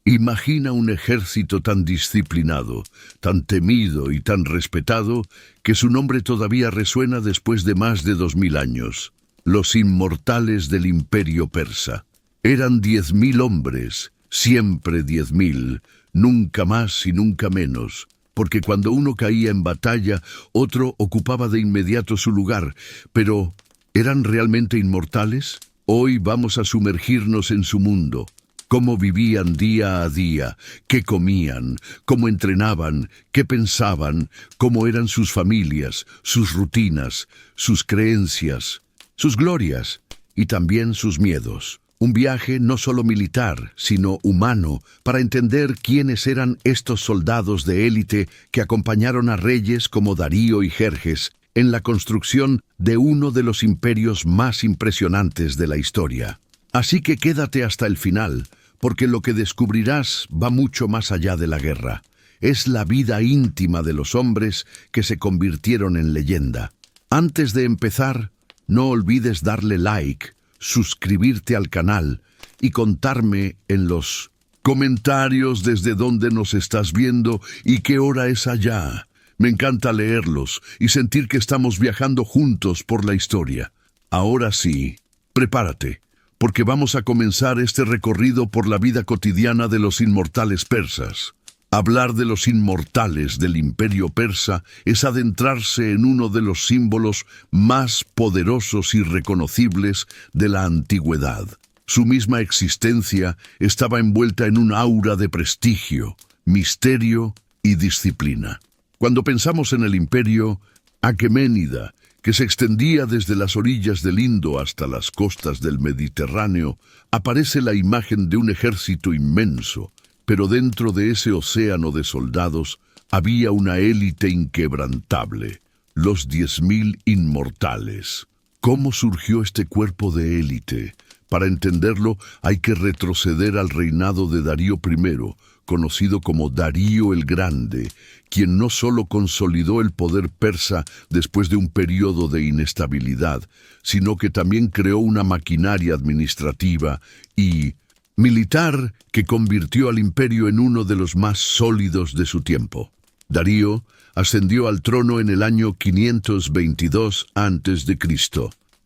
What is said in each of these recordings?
Imagina un ejército tan disciplinado, tan temido y tan respetado que su nombre todavía resuena después de más de 2000 años. Los inmortales del Imperio Persa. Eran 10.000 hombres, siempre 10.000, nunca más y nunca menos, porque cuando uno caía en batalla, otro ocupaba de inmediato su lugar. Pero, ¿eran realmente inmortales? Hoy vamos a sumergirnos en su mundo. Cómo vivían día a día, qué comían, cómo entrenaban, qué pensaban, cómo eran sus familias, sus rutinas, sus creencias, sus glorias y también sus miedos. Un viaje no solo militar, sino humano, para entender quiénes eran estos soldados de élite que acompañaron a reyes como Darío y Jerjes en la construcción de uno de los imperios más impresionantes de la historia. Así que quédate hasta el final, porque lo que descubrirás va mucho más allá de la guerra. Es la vida íntima de los hombres que se convirtieron en leyenda. Antes de empezar, no olvides darle like, suscribirte al canal y contarme en los comentarios desde dónde nos estás viendo y qué hora es allá. Me encanta leerlos y sentir que estamos viajando juntos por la historia. Ahora sí, prepárate, porque vamos a comenzar este recorrido por la vida cotidiana de los inmortales persas. Hablar de los inmortales del Imperio Persa es adentrarse en uno de los símbolos más poderosos y reconocibles de la antigüedad. Su misma existencia estaba envuelta en un aura de prestigio, misterio y disciplina. Cuando pensamos en el imperio aqueménida, que se extendía desde las orillas del Indo hasta las costas del Mediterráneo, aparece la imagen de un ejército inmenso, pero dentro de ese océano de soldados había una élite inquebrantable, los 10.000 inmortales. ¿Cómo surgió este cuerpo de élite? Para entenderlo hay que retroceder al reinado de Darío I, conocido como Darío el Grande, quien no solo consolidó el poder persa después de un periodo de inestabilidad, sino que también creó una maquinaria administrativa y militar que convirtió al imperio en uno de los más sólidos de su tiempo. Darío ascendió al trono en el año 522 a.C.,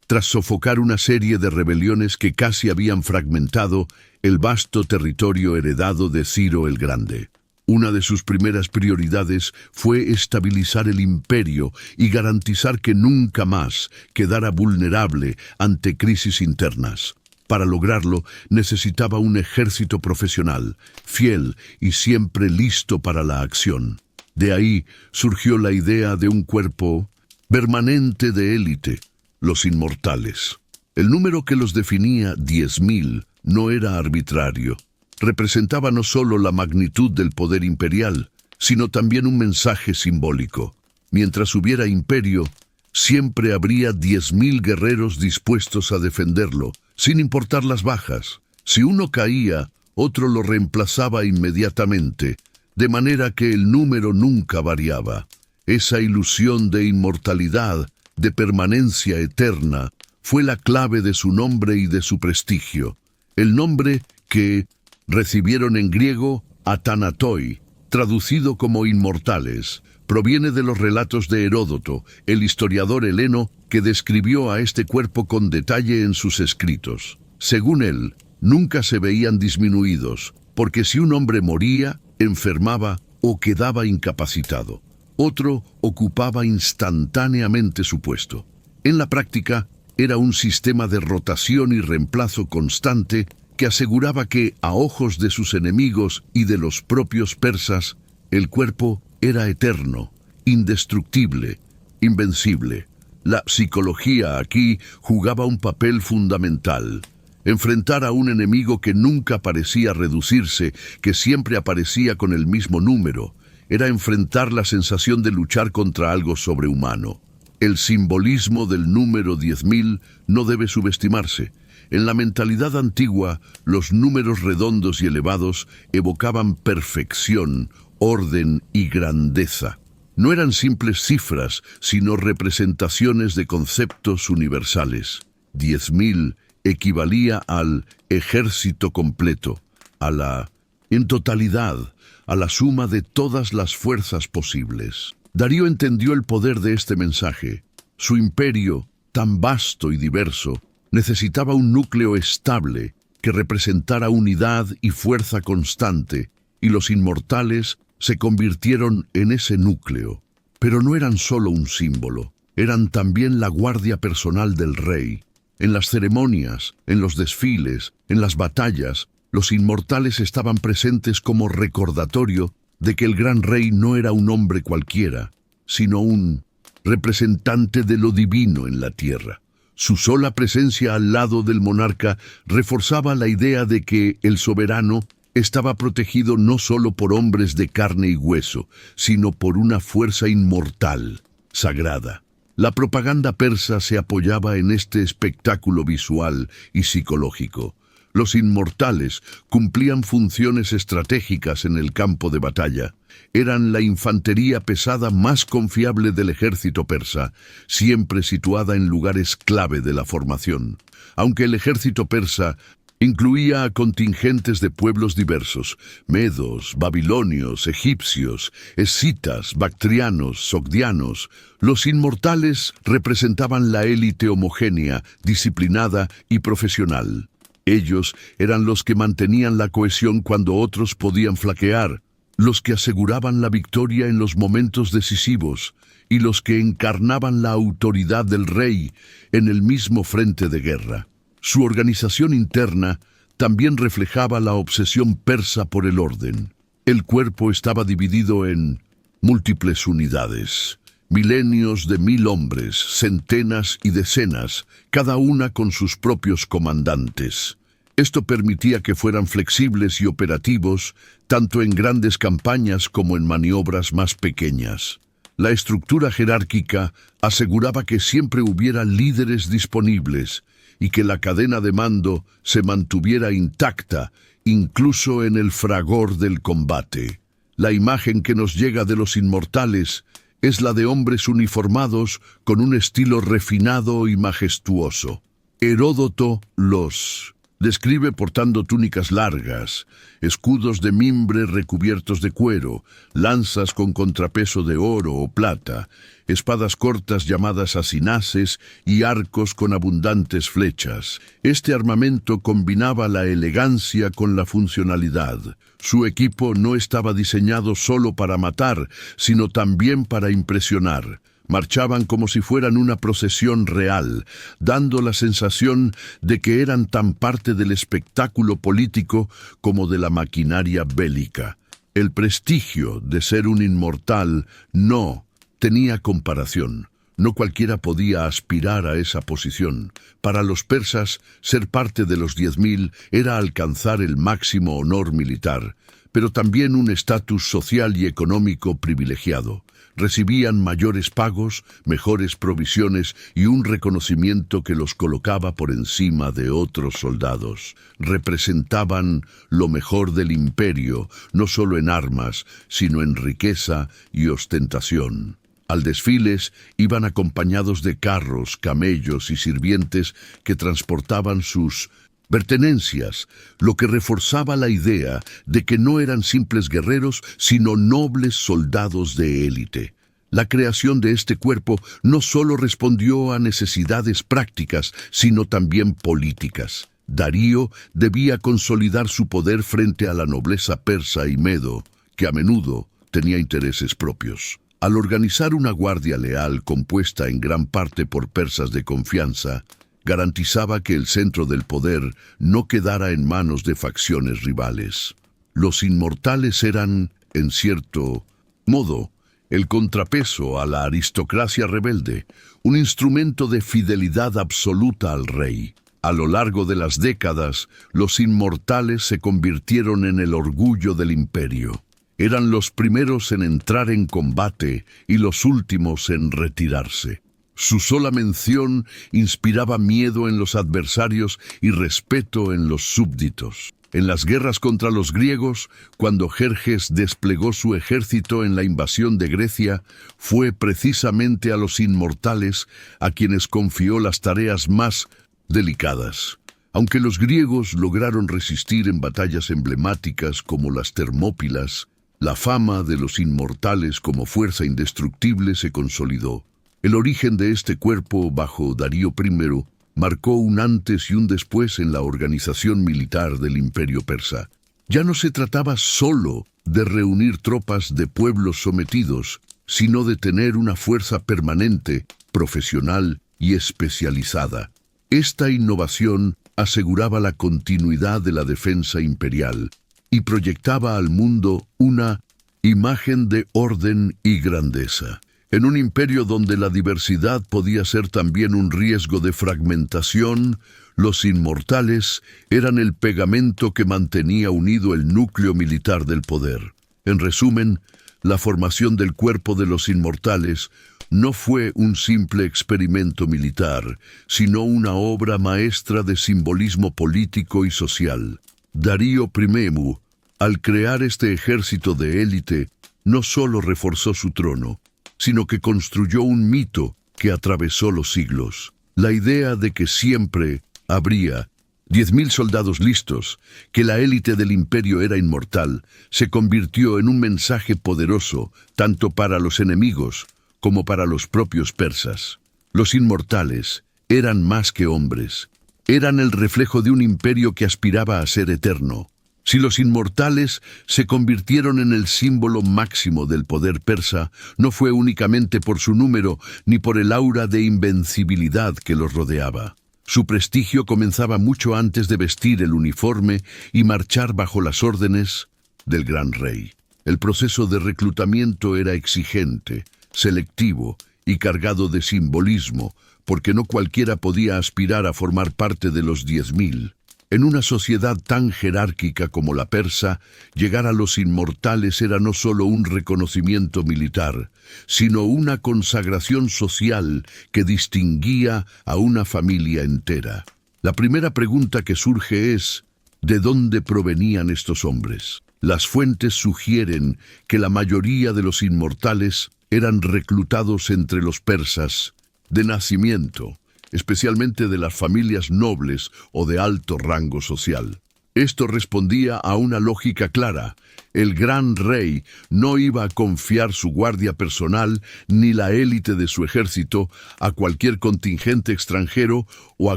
tras sofocar una serie de rebeliones que casi habían fragmentado el vasto territorio heredado de Ciro el Grande. Una de sus primeras prioridades fue estabilizar el imperio y garantizar que nunca más quedara vulnerable ante crisis internas. Para lograrlo, necesitaba un ejército profesional, fiel y siempre listo para la acción. De ahí surgió la idea de un cuerpo permanente de élite, los inmortales. El número que los definía, 10.000, no era arbitrario. Representaba no solo la magnitud del poder imperial, sino también un mensaje simbólico. Mientras hubiera imperio, siempre habría 10.000 guerreros dispuestos a defenderlo, sin importar las bajas. Si uno caía, otro lo reemplazaba inmediatamente, de manera que el número nunca variaba. Esa ilusión de inmortalidad, de permanencia eterna, fue la clave de su nombre y de su prestigio. El nombre que recibieron en griego Atanatoi, traducido como inmortales, proviene de los relatos de Heródoto, el historiador heleno que describió a este cuerpo con detalle en sus escritos. Según él, nunca se veían disminuidos, porque si un hombre moría, enfermaba o quedaba incapacitado, otro ocupaba instantáneamente su puesto. En la práctica, era un sistema de rotación y reemplazo constante que aseguraba que, a ojos de sus enemigos y de los propios persas, el cuerpo era eterno, indestructible, invencible. La psicología aquí jugaba un papel fundamental. Enfrentar a un enemigo que nunca parecía reducirse, que siempre aparecía con el mismo número, era enfrentar la sensación de luchar contra algo sobrehumano. El simbolismo del número 10.000 no debe subestimarse. En la mentalidad antigua, los números redondos y elevados evocaban perfección, orden y grandeza. No eran simples cifras, sino representaciones de conceptos universales. 10.000 equivalía al ejército completo, a la en totalidad, a la suma de todas las fuerzas posibles. Darío entendió el poder de este mensaje. Su imperio, tan vasto y diverso, necesitaba un núcleo estable que representara unidad y fuerza constante, y los inmortales se convirtieron en ese núcleo. Pero no eran solo un símbolo, eran también la guardia personal del rey. En las ceremonias, en los desfiles, en las batallas, los inmortales estaban presentes como recordatorio de que el gran rey no era un hombre cualquiera, sino un representante de lo divino en la tierra. Su sola presencia al lado del monarca reforzaba la idea de que el soberano estaba protegido no solo por hombres de carne y hueso, sino por una fuerza inmortal, sagrada. La propaganda persa se apoyaba en este espectáculo visual y psicológico. Los inmortales cumplían funciones estratégicas en el campo de batalla. Eran la infantería pesada más confiable del ejército persa, siempre situada en lugares clave de la formación. Aunque el ejército persa incluía a contingentes de pueblos diversos: medos, babilonios, egipcios, escitas, bactrianos, sogdianos. Los inmortales representaban la élite homogénea, disciplinada y profesional. Ellos eran los que mantenían la cohesión cuando otros podían flaquear, los que aseguraban la victoria en los momentos decisivos y los que encarnaban la autoridad del rey en el mismo frente de guerra. Su organización interna también reflejaba la obsesión persa por el orden. El cuerpo estaba dividido en múltiples unidades, milenios de 1000 hombres, centenas y decenas, cada una con sus propios comandantes. Esto permitía que fueran flexibles y operativos, tanto en grandes campañas como en maniobras más pequeñas. La estructura jerárquica aseguraba que siempre hubiera líderes disponibles y que la cadena de mando se mantuviera intacta, incluso en el fragor del combate. La imagen que nos llega de los inmortales es la de hombres uniformados con un estilo refinado y majestuoso. Heródoto los describe portando túnicas largas, escudos de mimbre recubiertos de cuero, lanzas con contrapeso de oro o plata, espadas cortas llamadas acinaces y arcos con abundantes flechas. Este armamento combinaba la elegancia con la funcionalidad. Su equipo no estaba diseñado solo para matar, sino también para impresionar. Marchaban como si fueran una procesión real, dando la sensación de que eran tan parte del espectáculo político como de la maquinaria bélica. El prestigio de ser un inmortal no tenía comparación. No cualquiera podía aspirar a esa posición. Para los persas, ser parte de los 10.000 era alcanzar el máximo honor militar, pero también un estatus social y económico privilegiado. Recibían mayores pagos, mejores provisiones y un reconocimiento que los colocaba por encima de otros soldados. Representaban lo mejor del imperio, no solo en armas, sino en riqueza y ostentación. Al desfiles iban acompañados de carros, camellos y sirvientes que transportaban sus pertenencias, lo que reforzaba la idea de que no eran simples guerreros, sino nobles soldados de élite. La creación de este cuerpo no solo respondió a necesidades prácticas, sino también políticas. Darío debía consolidar su poder frente a la nobleza persa y medo, que a menudo tenía intereses propios. Al organizar una guardia leal compuesta en gran parte por persas de confianza, garantizaba que el centro del poder no quedara en manos de facciones rivales. Los inmortales eran, en cierto modo, el contrapeso a la aristocracia rebelde, un instrumento de fidelidad absoluta al rey. A lo largo de las décadas, los inmortales se convirtieron en el orgullo del imperio. Eran los primeros en entrar en combate y los últimos en retirarse. Su sola mención inspiraba miedo en los adversarios y respeto en los súbditos. En las guerras contra los griegos, cuando Jerjes desplegó su ejército en la invasión de Grecia, fue precisamente a los inmortales a quienes confió las tareas más delicadas. Aunque los griegos lograron resistir en batallas emblemáticas como las Termópilas, la fama de los inmortales como fuerza indestructible se consolidó. El origen de este cuerpo bajo Darío I marcó un antes y un después en la organización militar del Imperio Persa. Ya no se trataba solo de reunir tropas de pueblos sometidos, sino de tener una fuerza permanente, profesional y especializada. Esta innovación aseguraba la continuidad de la defensa imperial y proyectaba al mundo una imagen de orden y grandeza. En un imperio donde la diversidad podía ser también un riesgo de fragmentación, los inmortales eran el pegamento que mantenía unido el núcleo militar del poder. En resumen, la formación del cuerpo de los inmortales no fue un simple experimento militar, sino una obra maestra de simbolismo político y social. Darío I, al crear este ejército de élite, no solo reforzó su trono, sino que construyó un mito que atravesó los siglos. La idea de que siempre habría 10.000 soldados listos, que la élite del imperio era inmortal, se convirtió en un mensaje poderoso tanto para los enemigos como para los propios persas. Los inmortales eran más que hombres, eran el reflejo de un imperio que aspiraba a ser eterno. Si los inmortales se convirtieron en el símbolo máximo del poder persa, no fue únicamente por su número ni por el aura de invencibilidad que los rodeaba. Su prestigio comenzaba mucho antes de vestir el uniforme y marchar bajo las órdenes del gran rey. El proceso de reclutamiento era exigente, selectivo y cargado de simbolismo, porque no cualquiera podía aspirar a formar parte de los 10.000. En una sociedad tan jerárquica como la persa, llegar a los inmortales era no solo un reconocimiento militar, sino una consagración social que distinguía a una familia entera. La primera pregunta que surge es, ¿de dónde provenían estos hombres? Las fuentes sugieren que la mayoría de los inmortales eran reclutados entre los persas de nacimiento, especialmente de las familias nobles o de alto rango social. Esto respondía a una lógica clara. El gran rey no iba a confiar su guardia personal ni la élite de su ejército a cualquier contingente extranjero o a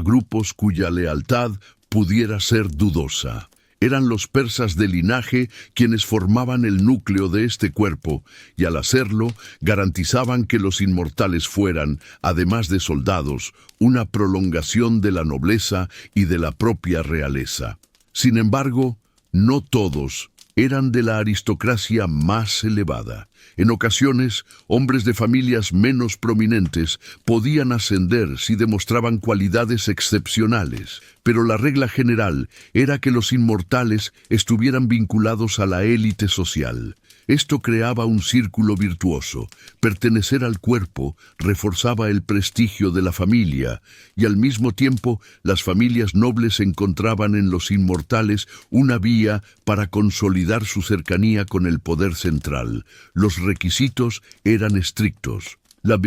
grupos cuya lealtad pudiera ser dudosa. Eran los persas de linaje quienes formaban el núcleo de este cuerpo, y al hacerlo garantizaban que los inmortales fueran, además de soldados, una prolongación de la nobleza y de la propia realeza. Sin embargo, no todos eran de la aristocracia más elevada. En ocasiones, hombres de familias menos prominentes podían ascender si demostraban cualidades excepcionales, pero la regla general era que los inmortales estuvieran vinculados a la élite social. Esto creaba un círculo virtuoso. Pertenecer al cuerpo reforzaba el prestigio de la familia, y al mismo tiempo las familias nobles encontraban en los inmortales una vía para consolidar su cercanía con el poder central. Los requisitos eran estrictos. La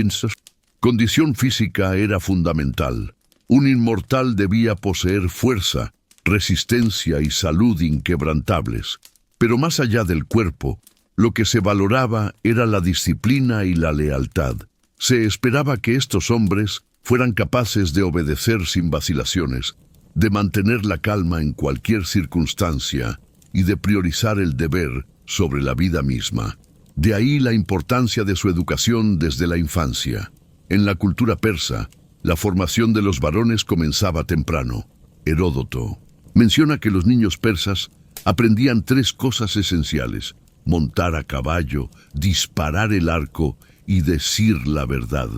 condición física era fundamental. Un inmortal debía poseer fuerza, resistencia y salud inquebrantables. Pero más allá del cuerpo, lo que se valoraba era la disciplina y la lealtad. Se esperaba que estos hombres fueran capaces de obedecer sin vacilaciones, de mantener la calma en cualquier circunstancia y de priorizar el deber sobre la vida misma. De ahí la importancia de su educación desde la infancia. En la cultura persa, la formación de los varones comenzaba temprano. Heródoto menciona que los niños persas aprendían 3 cosas esenciales: montar a caballo, disparar el arco y decir la verdad.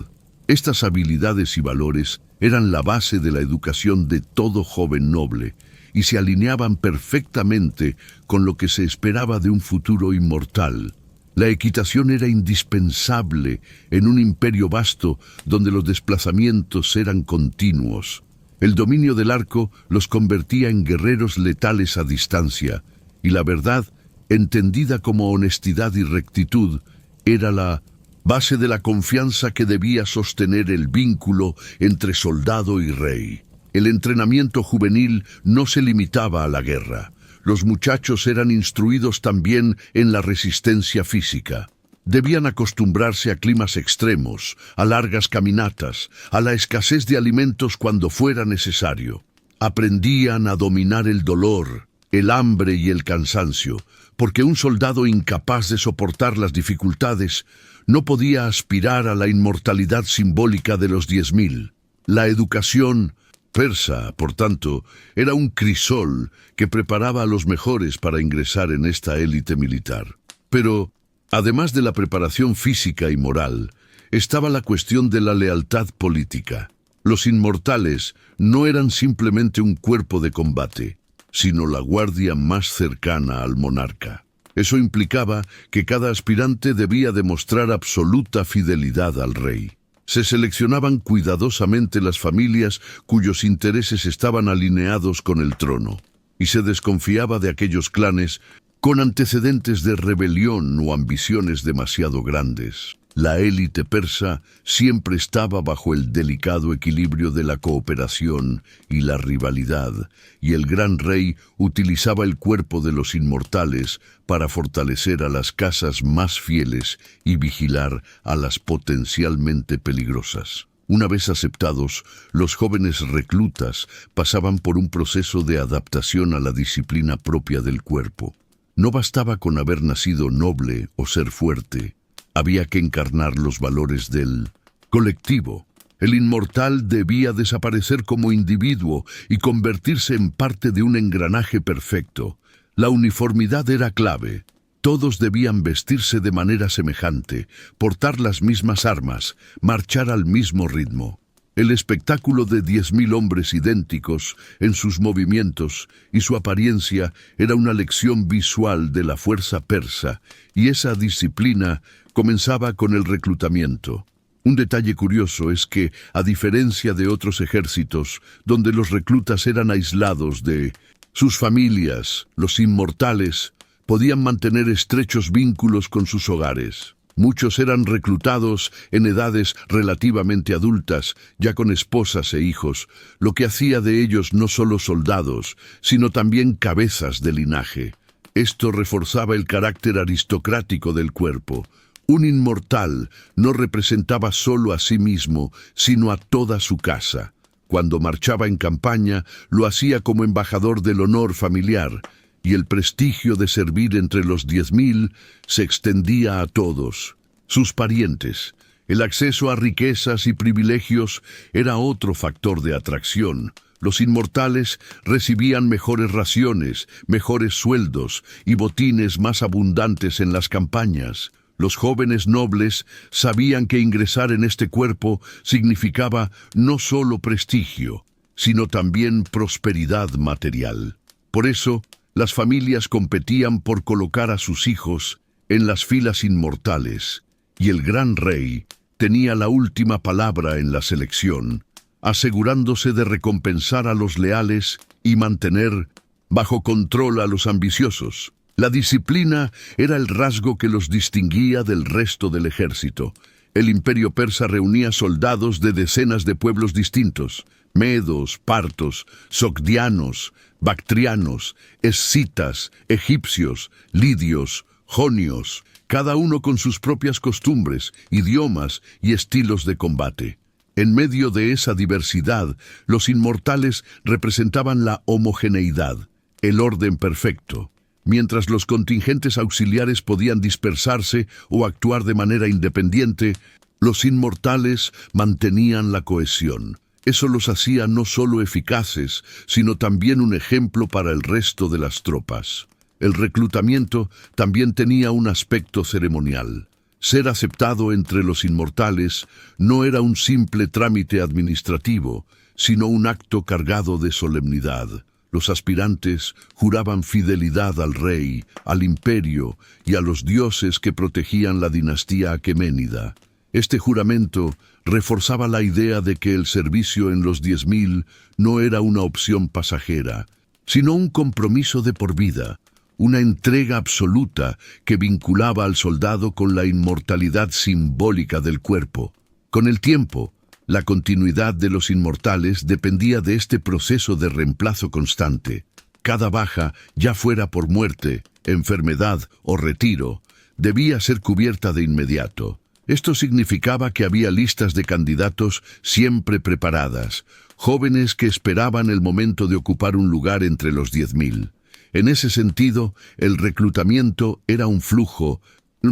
Estas habilidades y valores eran la base de la educación de todo joven noble y se alineaban perfectamente con lo que se esperaba de un futuro inmortal. La equitación era indispensable en un imperio vasto donde los desplazamientos eran continuos. El dominio del arco los convertía en guerreros letales a distancia, y la verdad, entendida como honestidad y rectitud, era la base de la confianza que debía sostener el vínculo entre soldado y rey. El entrenamiento juvenil no se limitaba a la guerra. Los muchachos eran instruidos también en la resistencia física. Debían acostumbrarse a climas extremos, a largas caminatas, a la escasez de alimentos cuando fuera necesario. Aprendían a dominar el dolor, el hambre y el cansancio, porque un soldado incapaz de soportar las dificultades no podía aspirar a la inmortalidad simbólica de los 10.000. La educación persa, por tanto, era un crisol que preparaba a los mejores para ingresar en esta élite militar. Pero, además de la preparación física y moral, estaba la cuestión de la lealtad política. Los inmortales no eran simplemente un cuerpo de combate, sino la guardia más cercana al monarca. Eso implicaba que cada aspirante debía demostrar absoluta fidelidad al rey. Se seleccionaban cuidadosamente las familias cuyos intereses estaban alineados con el trono, y se desconfiaba de aquellos clanes con antecedentes de rebelión o ambiciones demasiado grandes. La élite persa siempre estaba bajo el delicado equilibrio de la cooperación y la rivalidad, y el gran rey utilizaba el cuerpo de los inmortales para fortalecer a las casas más fieles y vigilar a las potencialmente peligrosas. Una vez aceptados, los jóvenes reclutas pasaban por un proceso de adaptación a la disciplina propia del cuerpo. No bastaba con haber nacido noble o ser fuerte. Había que encarnar los valores del colectivo. El inmortal debía desaparecer como individuo y convertirse en parte de un engranaje perfecto. La uniformidad era clave. Todos debían vestirse de manera semejante, portar las mismas armas, marchar al mismo ritmo. El espectáculo de 10.000 hombres idénticos en sus movimientos y su apariencia era una lección visual de la fuerza persa, y esa disciplina comenzaba con el reclutamiento. Un detalle curioso es que, a diferencia de otros ejércitos, donde los reclutas eran aislados de sus familias, los inmortales podían mantener estrechos vínculos con sus hogares. Muchos eran reclutados en edades relativamente adultas, ya con esposas e hijos, lo que hacía de ellos no solo soldados, sino también cabezas de linaje. Esto reforzaba el carácter aristocrático del cuerpo. Un inmortal no representaba solo a sí mismo, sino a toda su casa. Cuando marchaba en campaña, lo hacía como embajador del honor familiar, y el prestigio de servir entre los 10.000 se extendía a todos. Sus parientes. El acceso a riquezas y privilegios era otro factor de atracción. Los inmortales recibían mejores raciones, mejores sueldos y botines más abundantes en las campañas. Los jóvenes nobles sabían que ingresar en este cuerpo significaba no solo prestigio, sino también prosperidad material. Por eso, las familias competían por colocar a sus hijos en las filas inmortales, y el gran rey tenía la última palabra en la selección, asegurándose de recompensar a los leales y mantener bajo control a los ambiciosos. La disciplina era el rasgo que los distinguía del resto del ejército. El imperio persa reunía soldados de decenas de pueblos distintos: medos, partos, sogdianos, bactrianos, escitas, egipcios, lidios, jonios, cada uno con sus propias costumbres, idiomas y estilos de combate. En medio de esa diversidad, los inmortales representaban la homogeneidad, el orden perfecto. Mientras los contingentes auxiliares podían dispersarse o actuar de manera independiente, los inmortales mantenían la cohesión. Eso los hacía no solo eficaces, sino también un ejemplo para el resto de las tropas. El reclutamiento también tenía un aspecto ceremonial. Ser aceptado entre los inmortales no era un simple trámite administrativo, sino un acto cargado de solemnidad. Los aspirantes juraban fidelidad al rey, al imperio y a los dioses que protegían la dinastía aqueménida. Este juramento reforzaba la idea de que el servicio en los 10.000 no era una opción pasajera, sino un compromiso de por vida, una entrega absoluta que vinculaba al soldado con la inmortalidad simbólica del cuerpo. Con el tiempo, La continuidad de los inmortales dependía de este proceso de reemplazo constante. Cada baja, ya fuera por muerte, enfermedad o retiro, debía ser cubierta de inmediato. Esto significaba que había listas de candidatos siempre preparadas, jóvenes que esperaban el momento de ocupar un lugar entre los 10.000. En ese sentido, el reclutamiento era un flujo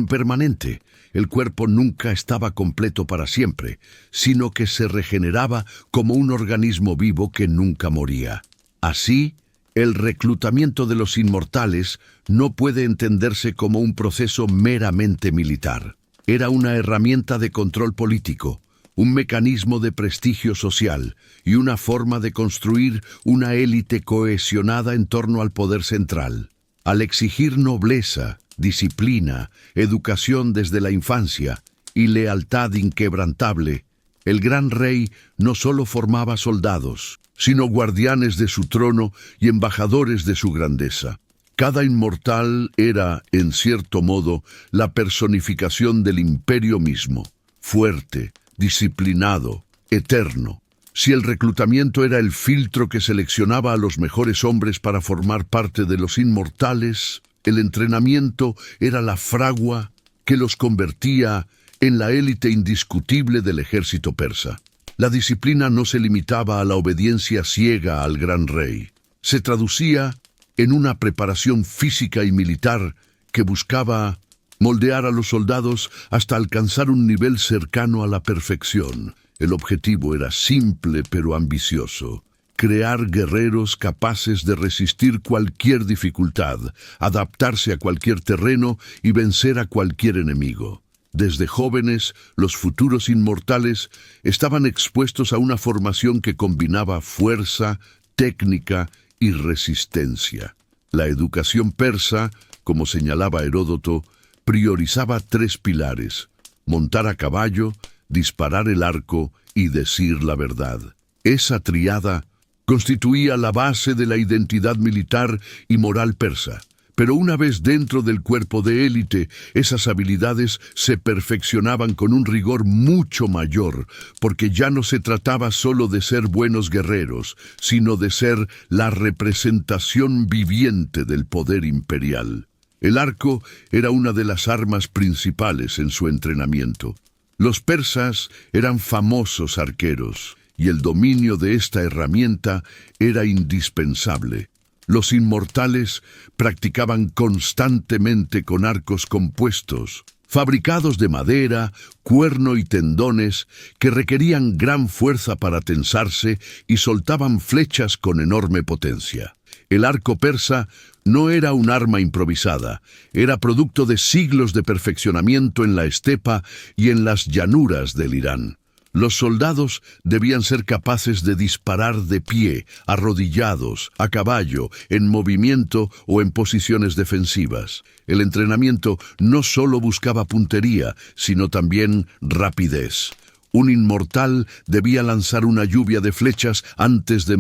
permanente. El cuerpo nunca estaba completo para siempre, sino que se regeneraba como un organismo vivo que nunca moría. Así, el reclutamiento de los inmortales no puede entenderse como un proceso meramente militar. Era una herramienta de control político, un mecanismo de prestigio social y una forma de construir una élite cohesionada en torno al poder central. Al exigir nobleza, disciplina, educación desde la infancia y lealtad inquebrantable, el gran rey no solo formaba soldados, sino guardianes de su trono y embajadores de su grandeza. Cada inmortal era, en cierto modo, la personificación del imperio mismo, fuerte, disciplinado, eterno. Si el reclutamiento era el filtro que seleccionaba a los mejores hombres para formar parte de los inmortales, el entrenamiento era la fragua que los convertía en la élite indiscutible del ejército persa. La disciplina no se limitaba a la obediencia ciega al gran rey. Se traducía en una preparación física y militar que buscaba moldear a los soldados hasta alcanzar un nivel cercano a la perfección. El objetivo era simple pero ambicioso: crear guerreros capaces de resistir cualquier dificultad, adaptarse a cualquier terreno y vencer a cualquier enemigo. Desde jóvenes, los futuros inmortales estaban expuestos a una formación que combinaba fuerza, técnica y resistencia. La educación persa, como señalaba Heródoto, priorizaba 3 pilares: montar a caballo, disparar el arco y decir la verdad. Esa tríada constituía la base de la identidad militar y moral persa. Pero una vez dentro del cuerpo de élite, esas habilidades se perfeccionaban con un rigor mucho mayor, porque ya no se trataba solo de ser buenos guerreros, sino de ser la representación viviente del poder imperial. El arco era una de las armas principales en su entrenamiento. Los persas eran famosos arqueros, y el dominio de esta herramienta era indispensable. Los inmortales practicaban constantemente con arcos compuestos, fabricados de madera, cuerno y tendones, que requerían gran fuerza para tensarse y soltaban flechas con enorme potencia. El arco persa no era un arma improvisada, era producto de siglos de perfeccionamiento en la estepa y en las llanuras del Irán. Los soldados debían ser capaces de disparar de pie, arrodillados, a caballo, en movimiento o en posiciones defensivas. El entrenamiento no solo buscaba puntería, sino también rapidez. Un inmortal debía lanzar una lluvia de flechas antes de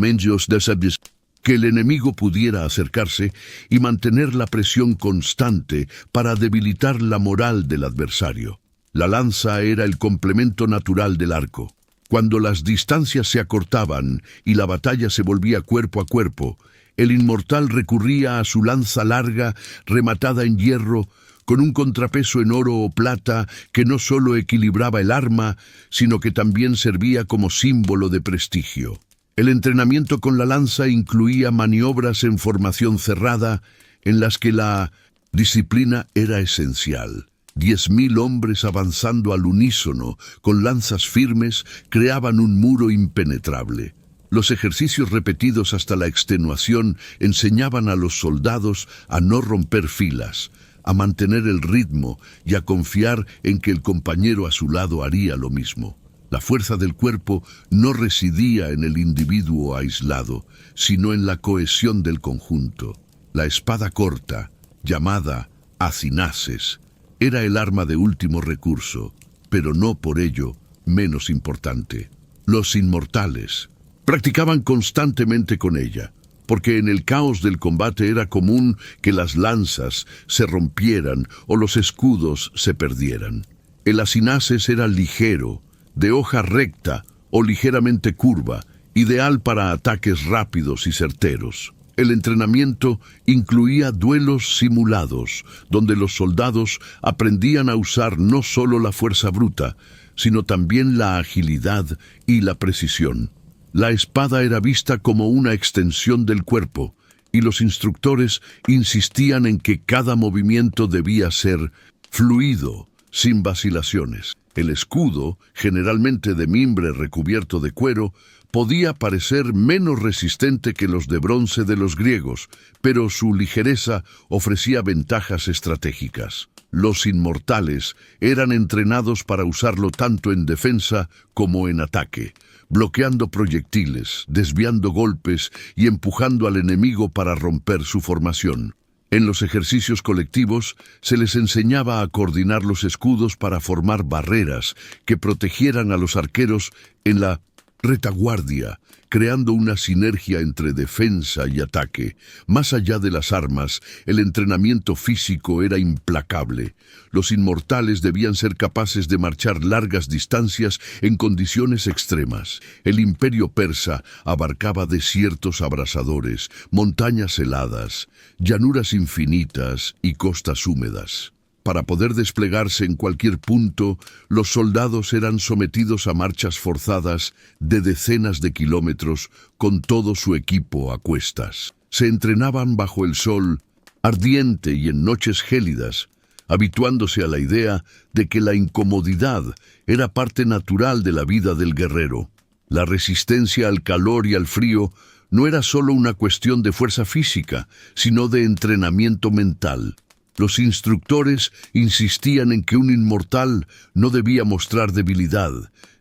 que el enemigo pudiera acercarse y mantener la presión constante para debilitar la moral del adversario. La lanza era el complemento natural del arco. Cuando las distancias se acortaban y la batalla se volvía cuerpo a cuerpo, el inmortal recurría a su lanza larga, rematada en hierro, con un contrapeso en oro o plata que no solo equilibraba el arma, sino que también servía como símbolo de prestigio. El entrenamiento con la lanza incluía maniobras en formación cerrada, en las que la disciplina era esencial. 10.000 hombres avanzando al unísono, con lanzas firmes, creaban un muro impenetrable. Los ejercicios repetidos hasta la extenuación enseñaban a los soldados a no romper filas, a mantener el ritmo y a confiar en que el compañero a su lado haría lo mismo. La fuerza del cuerpo no residía en el individuo aislado, sino en la cohesión del conjunto. La espada corta, llamada acinaces, era el arma de último recurso, pero no por ello menos importante. Los inmortales practicaban constantemente con ella, porque en el caos del combate era común que las lanzas se rompieran o los escudos se perdieran. El acinaces era ligero, de hoja recta, o ligeramente curva, ideal para ataques rápidos y certeros. El entrenamiento incluía duelos simulados, donde los soldados aprendían a usar no solo la fuerza bruta, sino también la agilidad y la precisión. La espada era vista como una extensión del cuerpo, y los instructores insistían en que cada movimiento debía ser fluido, sin vacilaciones. El escudo, generalmente de mimbre recubierto de cuero, podía parecer menos resistente que los de bronce de los griegos, pero su ligereza ofrecía ventajas estratégicas. Los inmortales eran entrenados para usarlo tanto en defensa como en ataque, bloqueando proyectiles, desviando golpes y empujando al enemigo para romper su formación. En los ejercicios colectivos se les enseñaba a coordinar los escudos para formar barreras que protegieran a los arqueros en la retaguardia, creando una sinergia entre defensa y ataque. Más allá de las armas, el entrenamiento físico era implacable. Los inmortales debían ser capaces de marchar largas distancias en condiciones extremas. El imperio persa abarcaba desiertos abrasadores, montañas heladas, llanuras infinitas y costas húmedas. Para poder desplegarse en cualquier punto, los soldados eran sometidos a marchas forzadas de decenas de kilómetros con todo su equipo a cuestas. Se entrenaban bajo el sol ardiente y en noches gélidas, habituándose a la idea de que la incomodidad era parte natural de la vida del guerrero. La resistencia al calor y al frío no era solo una cuestión de fuerza física, sino de entrenamiento mental. Los instructores insistían en que un inmortal no debía mostrar debilidad,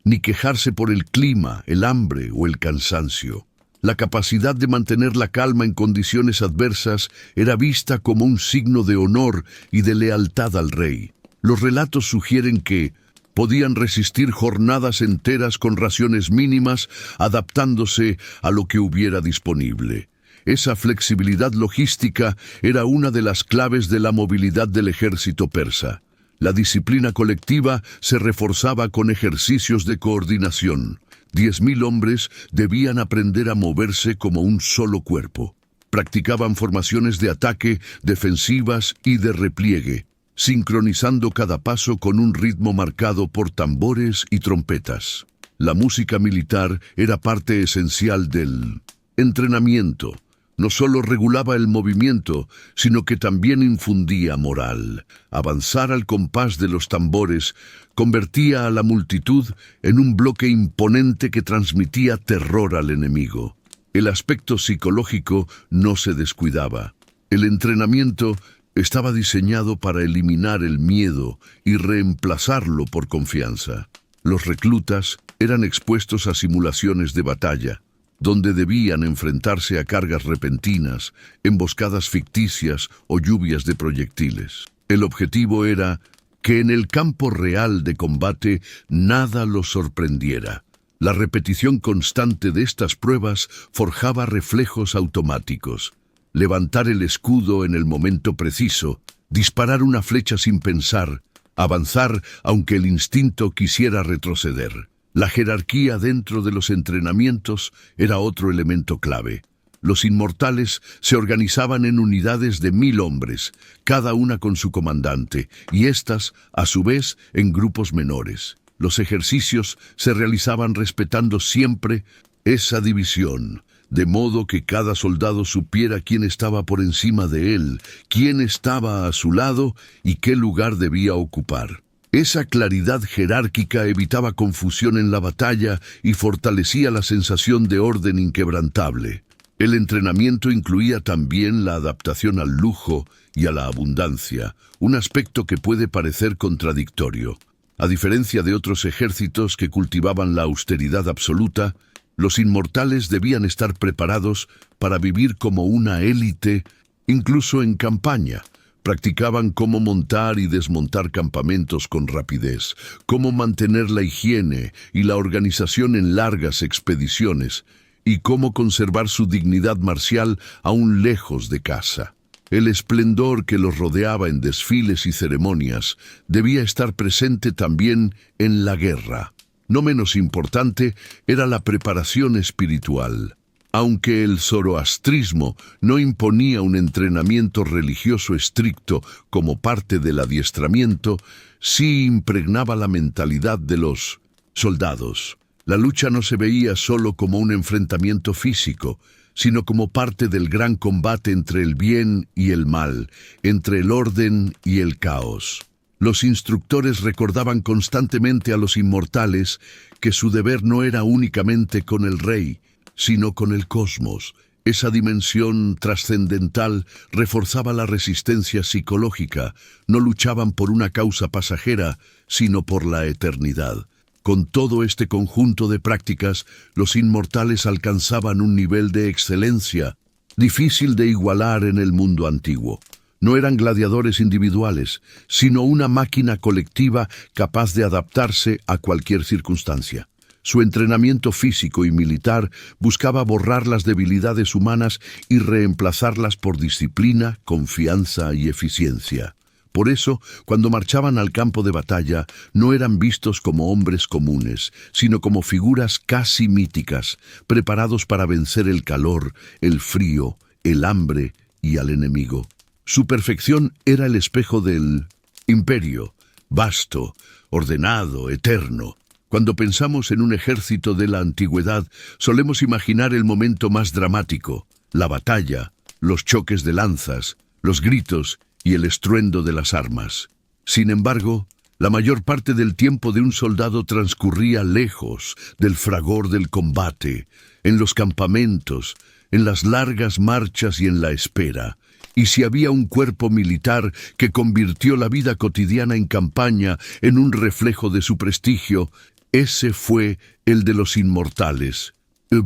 ni quejarse por el clima, el hambre o el cansancio. La capacidad de mantener la calma en condiciones adversas era vista como un signo de honor y de lealtad al rey. Los relatos sugieren que podían resistir jornadas enteras con raciones mínimas, adaptándose a lo que hubiera disponible. Esa flexibilidad logística era una de las claves de la movilidad del ejército persa. La disciplina colectiva se reforzaba con ejercicios de coordinación. 10.000 hombres debían aprender a moverse como un solo cuerpo. Practicaban formaciones de ataque, defensivas y de repliegue, sincronizando cada paso con un ritmo marcado por tambores y trompetas. La música militar era parte esencial del entrenamiento. No solo regulaba el movimiento, sino que también infundía moral. Avanzar al compás de los tambores convertía a la multitud en un bloque imponente que transmitía terror al enemigo. El aspecto psicológico no se descuidaba. El entrenamiento estaba diseñado para eliminar el miedo y reemplazarlo por confianza. Los reclutas eran expuestos a simulaciones de batalla, donde debían enfrentarse a cargas repentinas, emboscadas ficticias o lluvias de proyectiles. El objetivo era que en el campo real de combate nada los sorprendiera. La repetición constante de estas pruebas forjaba reflejos automáticos. Levantar el escudo en el momento preciso, disparar una flecha sin pensar, avanzar aunque el instinto quisiera retroceder. La jerarquía dentro de los entrenamientos era otro elemento clave. Los inmortales se organizaban en unidades de 1.000 hombres, cada una con su comandante, y éstas, a su vez, en grupos menores. Los ejercicios se realizaban respetando siempre esa división, de modo que cada soldado supiera quién estaba por encima de él, quién estaba a su lado y qué lugar debía ocupar. Esa claridad jerárquica evitaba confusión en la batalla y fortalecía la sensación de orden inquebrantable. El entrenamiento incluía también la adaptación al lujo y a la abundancia, un aspecto que puede parecer contradictorio. A diferencia de otros ejércitos que cultivaban la austeridad absoluta, los inmortales debían estar preparados para vivir como una élite, incluso en campaña. Practicaban cómo montar y desmontar campamentos con rapidez, cómo mantener la higiene y la organización en largas expediciones, y cómo conservar su dignidad marcial aún lejos de casa. El esplendor que los rodeaba en desfiles y ceremonias debía estar presente también en la guerra. No menos importante era la preparación espiritual. Aunque el zoroastrismo no imponía un entrenamiento religioso estricto como parte del adiestramiento, sí impregnaba la mentalidad de los soldados. La lucha no se veía solo como un enfrentamiento físico, sino como parte del gran combate entre el bien y el mal, entre el orden y el caos. Los instructores recordaban constantemente a los inmortales que su deber no era únicamente con el rey, sino con el cosmos. Esa dimensión trascendental reforzaba la resistencia psicológica. No luchaban por una causa pasajera, sino por la eternidad. Con todo este conjunto de prácticas, los inmortales alcanzaban un nivel de excelencia difícil de igualar en el mundo antiguo. No eran gladiadores individuales, sino una máquina colectiva capaz de adaptarse a cualquier circunstancia. Su entrenamiento físico y militar buscaba borrar las debilidades humanas y reemplazarlas por disciplina, confianza y eficiencia. Por eso, cuando marchaban al campo de batalla, no eran vistos como hombres comunes, sino como figuras casi míticas, preparados para vencer el calor, el frío, el hambre y al enemigo. Su perfección era el espejo del imperio, vasto, ordenado, eterno. Cuando pensamos en un ejército de la antigüedad, solemos imaginar el momento más dramático, la batalla, los choques de lanzas, los gritos y el estruendo de las armas. Sin embargo, la mayor parte del tiempo de un soldado transcurría lejos del fragor del combate, en los campamentos, en las largas marchas y en la espera. Y si había un cuerpo militar que convirtió la vida cotidiana en campaña en un reflejo de su prestigio, ese fue el de los inmortales,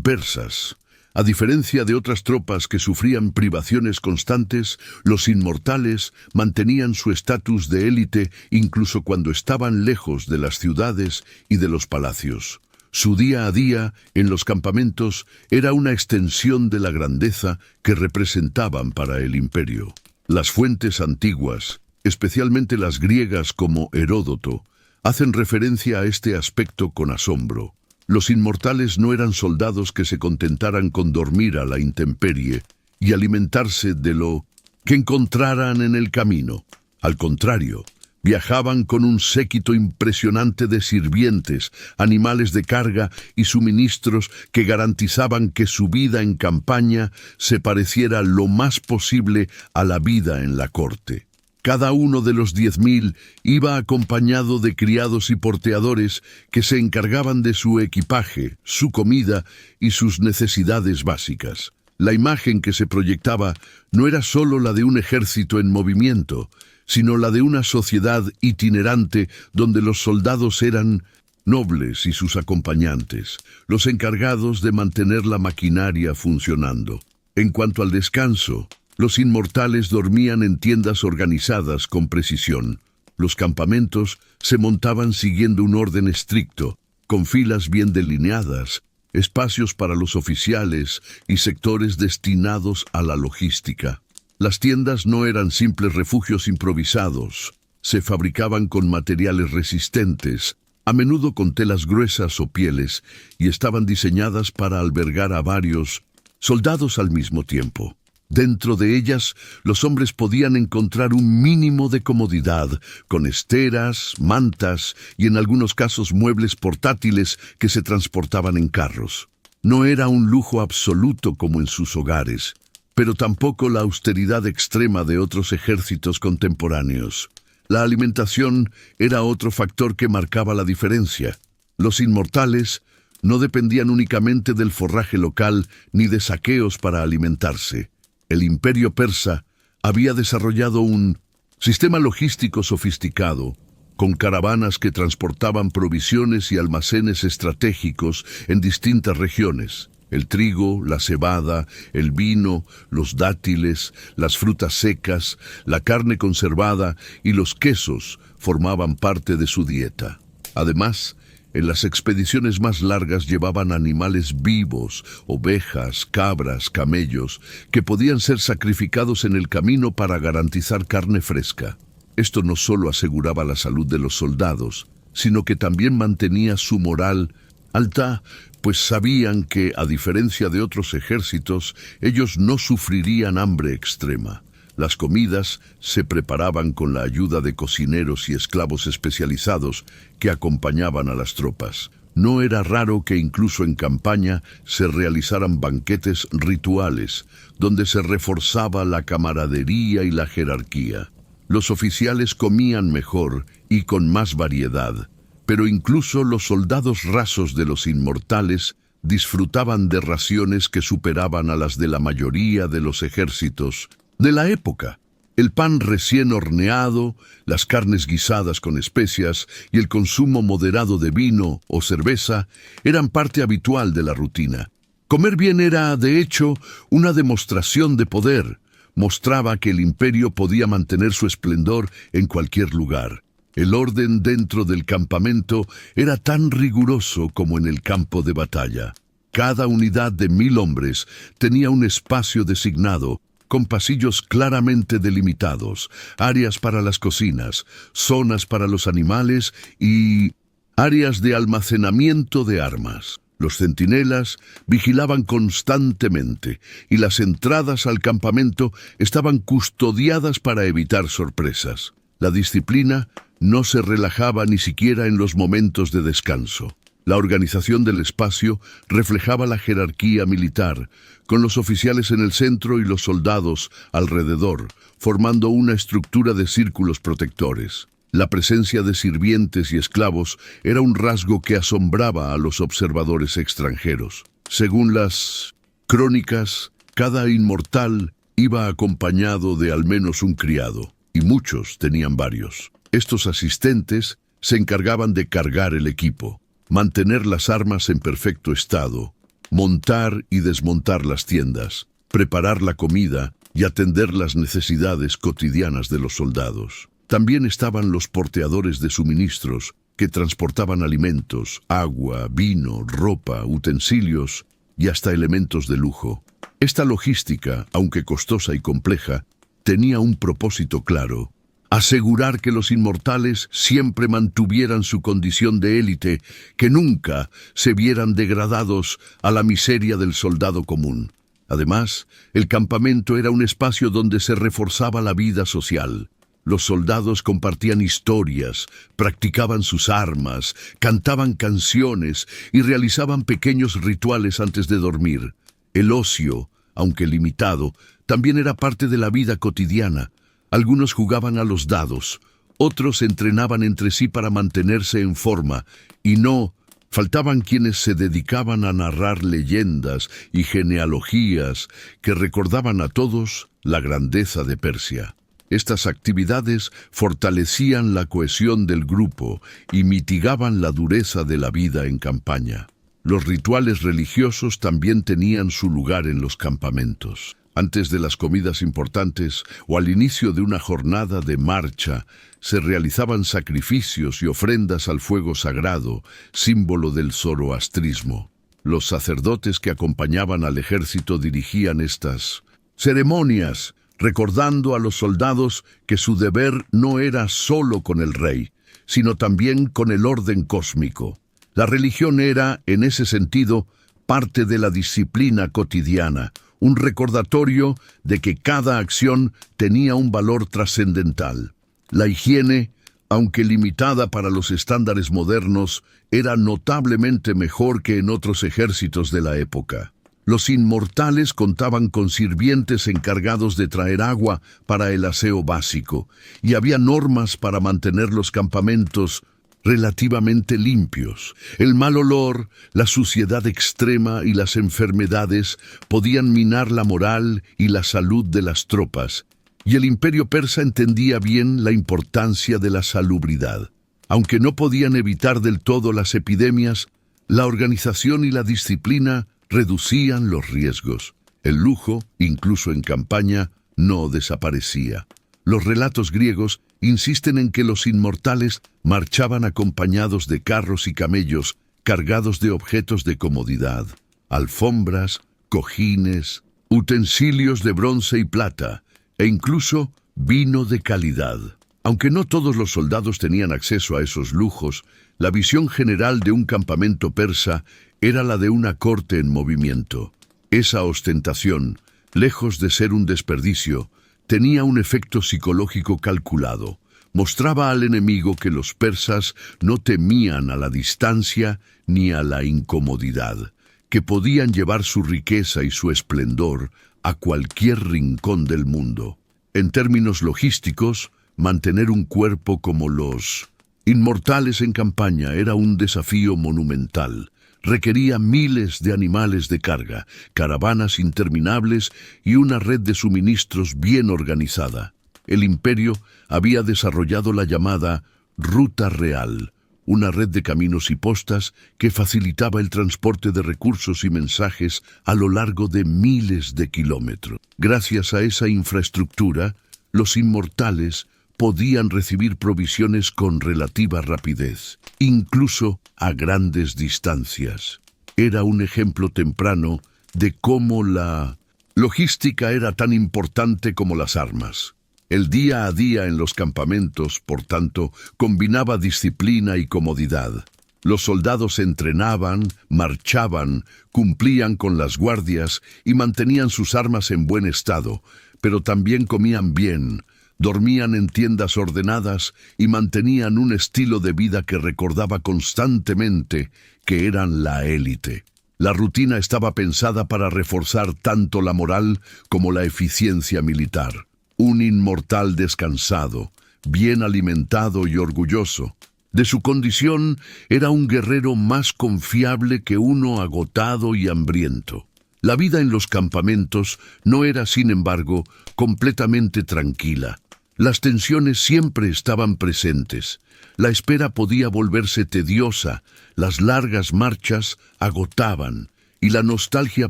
persas. A diferencia de otras tropas que sufrían privaciones constantes, los inmortales mantenían su estatus de élite incluso cuando estaban lejos de las ciudades y de los palacios. Su día a día en los campamentos era una extensión de la grandeza que representaban para el imperio. Las fuentes antiguas, especialmente las griegas como Heródoto, hacen referencia a este aspecto con asombro. Los inmortales no eran soldados que se contentaran con dormir a la intemperie y alimentarse de lo que encontraran en el camino. Al contrario, viajaban con un séquito impresionante de sirvientes, animales de carga y suministros que garantizaban que su vida en campaña se pareciera lo más posible a la vida en la corte. Cada uno de los 10.000 iba acompañado de criados y porteadores que se encargaban de su equipaje, su comida y sus necesidades básicas. La imagen que se proyectaba no era solo la de un ejército en movimiento, sino la de una sociedad itinerante donde los soldados eran nobles y sus acompañantes, los encargados de mantener la maquinaria funcionando. En cuanto al descanso, los inmortales dormían en tiendas organizadas con precisión. Los campamentos se montaban siguiendo un orden estricto, con filas bien delineadas, espacios para los oficiales y sectores destinados a la logística. Las tiendas no eran simples refugios improvisados, se fabricaban con materiales resistentes, a menudo con telas gruesas o pieles, y estaban diseñadas para albergar a varios soldados al mismo tiempo. Dentro de ellas, los hombres podían encontrar un mínimo de comodidad, con esteras, mantas y en algunos casos muebles portátiles que se transportaban en carros. No era un lujo absoluto como en sus hogares, pero tampoco la austeridad extrema de otros ejércitos contemporáneos. La alimentación era otro factor que marcaba la diferencia. Los inmortales no dependían únicamente del forraje local ni de saqueos para alimentarse. El imperio persa había desarrollado un sistema logístico sofisticado, con caravanas que transportaban provisiones y almacenes estratégicos en distintas regiones. El trigo, la cebada, el vino, los dátiles, las frutas secas, la carne conservada y los quesos formaban parte de su dieta. Además, en las expediciones más largas llevaban animales vivos, ovejas, cabras, camellos, que podían ser sacrificados en el camino para garantizar carne fresca. Esto no solo aseguraba la salud de los soldados, sino que también mantenía su moral alta, pues sabían que, a diferencia de otros ejércitos, ellos no sufrirían hambre extrema. Las comidas se preparaban con la ayuda de cocineros y esclavos especializados que acompañaban a las tropas. No era raro que incluso en campaña se realizaran banquetes rituales, donde se reforzaba la camaradería y la jerarquía. Los oficiales comían mejor y con más variedad, pero incluso los soldados rasos de los inmortales disfrutaban de raciones que superaban a las de la mayoría de los ejércitos de la época. El pan recién horneado, las carnes guisadas con especias y el consumo moderado de vino o cerveza eran parte habitual de la rutina. Comer bien era, de hecho, una demostración de poder. Mostraba que el imperio podía mantener su esplendor en cualquier lugar. El orden dentro del campamento era tan riguroso como en el campo de batalla. Cada unidad de 1000 hombres tenía un espacio designado, con pasillos claramente delimitados, áreas para las cocinas, zonas para los animales y áreas de almacenamiento de armas. Los centinelas vigilaban constantemente y las entradas al campamento estaban custodiadas para evitar sorpresas. La disciplina no se relajaba ni siquiera en los momentos de descanso. La organización del espacio reflejaba la jerarquía militar, con los oficiales en el centro y los soldados alrededor, formando una estructura de círculos protectores. La presencia de sirvientes y esclavos era un rasgo que asombraba a los observadores extranjeros. Según las crónicas, cada inmortal iba acompañado de al menos un criado, y muchos tenían varios. Estos asistentes se encargaban de cargar el equipo, mantener las armas en perfecto estado, montar y desmontar las tiendas, preparar la comida y atender las necesidades cotidianas de los soldados. También estaban los porteadores de suministros, que transportaban alimentos, agua, vino, ropa, utensilios y hasta elementos de lujo. Esta logística, aunque costosa y compleja, tenía un propósito claro: asegurar que los inmortales siempre mantuvieran su condición de élite, que nunca se vieran degradados a la miseria del soldado común. Además, el campamento era un espacio donde se reforzaba la vida social. Los soldados compartían historias, practicaban sus armas, cantaban canciones y realizaban pequeños rituales antes de dormir. El ocio, aunque limitado, también era parte de la vida cotidiana. Algunos jugaban a los dados, otros entrenaban entre sí para mantenerse en forma, y no faltaban quienes se dedicaban a narrar leyendas y genealogías que recordaban a todos la grandeza de Persia. Estas actividades fortalecían la cohesión del grupo y mitigaban la dureza de la vida en campaña. Los rituales religiosos también tenían su lugar en los campamentos. Antes de las comidas importantes o al inicio de una jornada de marcha, se realizaban sacrificios y ofrendas al fuego sagrado, símbolo del zoroastrismo. Los sacerdotes que acompañaban al ejército dirigían estas ceremonias, recordando a los soldados que su deber no era solo con el rey, sino también con el orden cósmico. La religión era, en ese sentido, parte de la disciplina cotidiana, un recordatorio de que cada acción tenía un valor trascendental. La higiene, aunque limitada para los estándares modernos, era notablemente mejor que en otros ejércitos de la época. Los inmortales contaban con sirvientes encargados de traer agua para el aseo básico, y había normas para mantener los campamentos relativamente limpios. El mal olor, la suciedad extrema y las enfermedades podían minar la moral y la salud de las tropas, y el imperio persa entendía bien la importancia de la salubridad. Aunque no podían evitar del todo las epidemias, la organización y la disciplina reducían los riesgos. El lujo, incluso en campaña, no desaparecía. Los relatos griegos insisten en que los inmortales marchaban acompañados de carros y camellos cargados de objetos de comodidad, alfombras, cojines, utensilios de bronce y plata, e incluso vino de calidad. Aunque no todos los soldados tenían acceso a esos lujos, la visión general de un campamento persa era la de una corte en movimiento. Esa ostentación, lejos de ser un desperdicio, tenía un efecto psicológico calculado. Mostraba al enemigo que los persas no temían a la distancia ni a la incomodidad, que podían llevar su riqueza y su esplendor a cualquier rincón del mundo. En términos logísticos, mantener un cuerpo como los inmortales en campaña era un desafío monumental. Requería miles de animales de carga, caravanas interminables y una red de suministros bien organizada. El imperio había desarrollado la llamada Ruta Real, una red de caminos y postas que facilitaba el transporte de recursos y mensajes a lo largo de miles de kilómetros. Gracias a esa infraestructura, los inmortales podían recibir provisiones con relativa rapidez, incluso a grandes distancias. Era un ejemplo temprano de cómo la logística era tan importante como las armas. El día a día en los campamentos, por tanto, combinaba disciplina y comodidad. Los soldados entrenaban, marchaban, cumplían con las guardias y mantenían sus armas en buen estado, pero también comían bien, dormían en tiendas ordenadas y mantenían un estilo de vida que recordaba constantemente que eran la élite. La rutina estaba pensada para reforzar tanto la moral como la eficiencia militar. Un inmortal descansado, bien alimentado y orgulloso de su condición, era un guerrero más confiable que uno agotado y hambriento. La vida en los campamentos no era, sin embargo, completamente tranquila. Las tensiones siempre estaban presentes. La espera podía volverse tediosa, las largas marchas agotaban y la nostalgia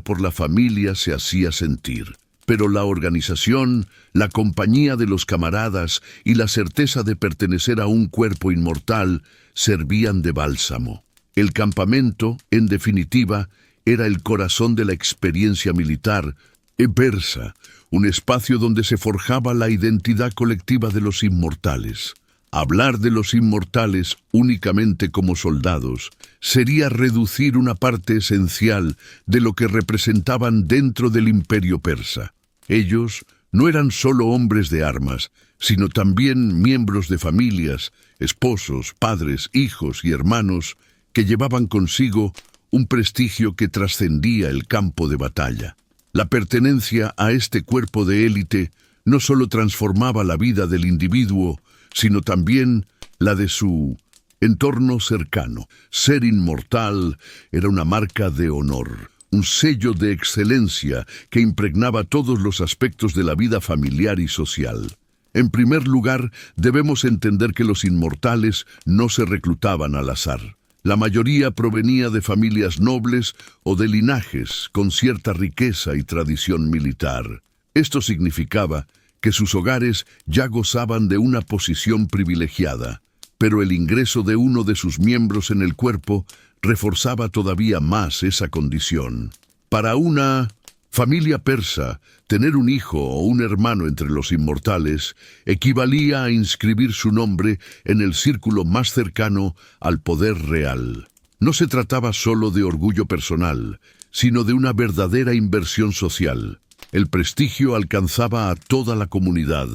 por la familia se hacía sentir. Pero la organización, la compañía de los camaradas y la certeza de pertenecer a un cuerpo inmortal servían de bálsamo. El campamento, en definitiva, era el corazón de la experiencia militar persa, un espacio donde se forjaba la identidad colectiva de los inmortales. Hablar de los inmortales únicamente como soldados sería reducir una parte esencial de lo que representaban dentro del imperio persa. Ellos no eran solo hombres de armas, sino también miembros de familias, esposos, padres, hijos y hermanos que llevaban consigo un prestigio que trascendía el campo de batalla. La pertenencia a este cuerpo de élite no solo transformaba la vida del individuo, sino también la de su entorno cercano. Ser inmortal era una marca de honor, un sello de excelencia que impregnaba todos los aspectos de la vida familiar y social. En primer lugar, debemos entender que los inmortales no se reclutaban al azar. La mayoría provenía de familias nobles o de linajes con cierta riqueza y tradición militar. Esto significaba que sus hogares ya gozaban de una posición privilegiada, pero el ingreso de uno de sus miembros en el cuerpo reforzaba todavía más esa condición. Para una familia persa, tener un hijo o un hermano entre los inmortales equivalía a inscribir su nombre en el círculo más cercano al poder real. No se trataba solo de orgullo personal, sino de una verdadera inversión social. El prestigio alcanzaba a toda la comunidad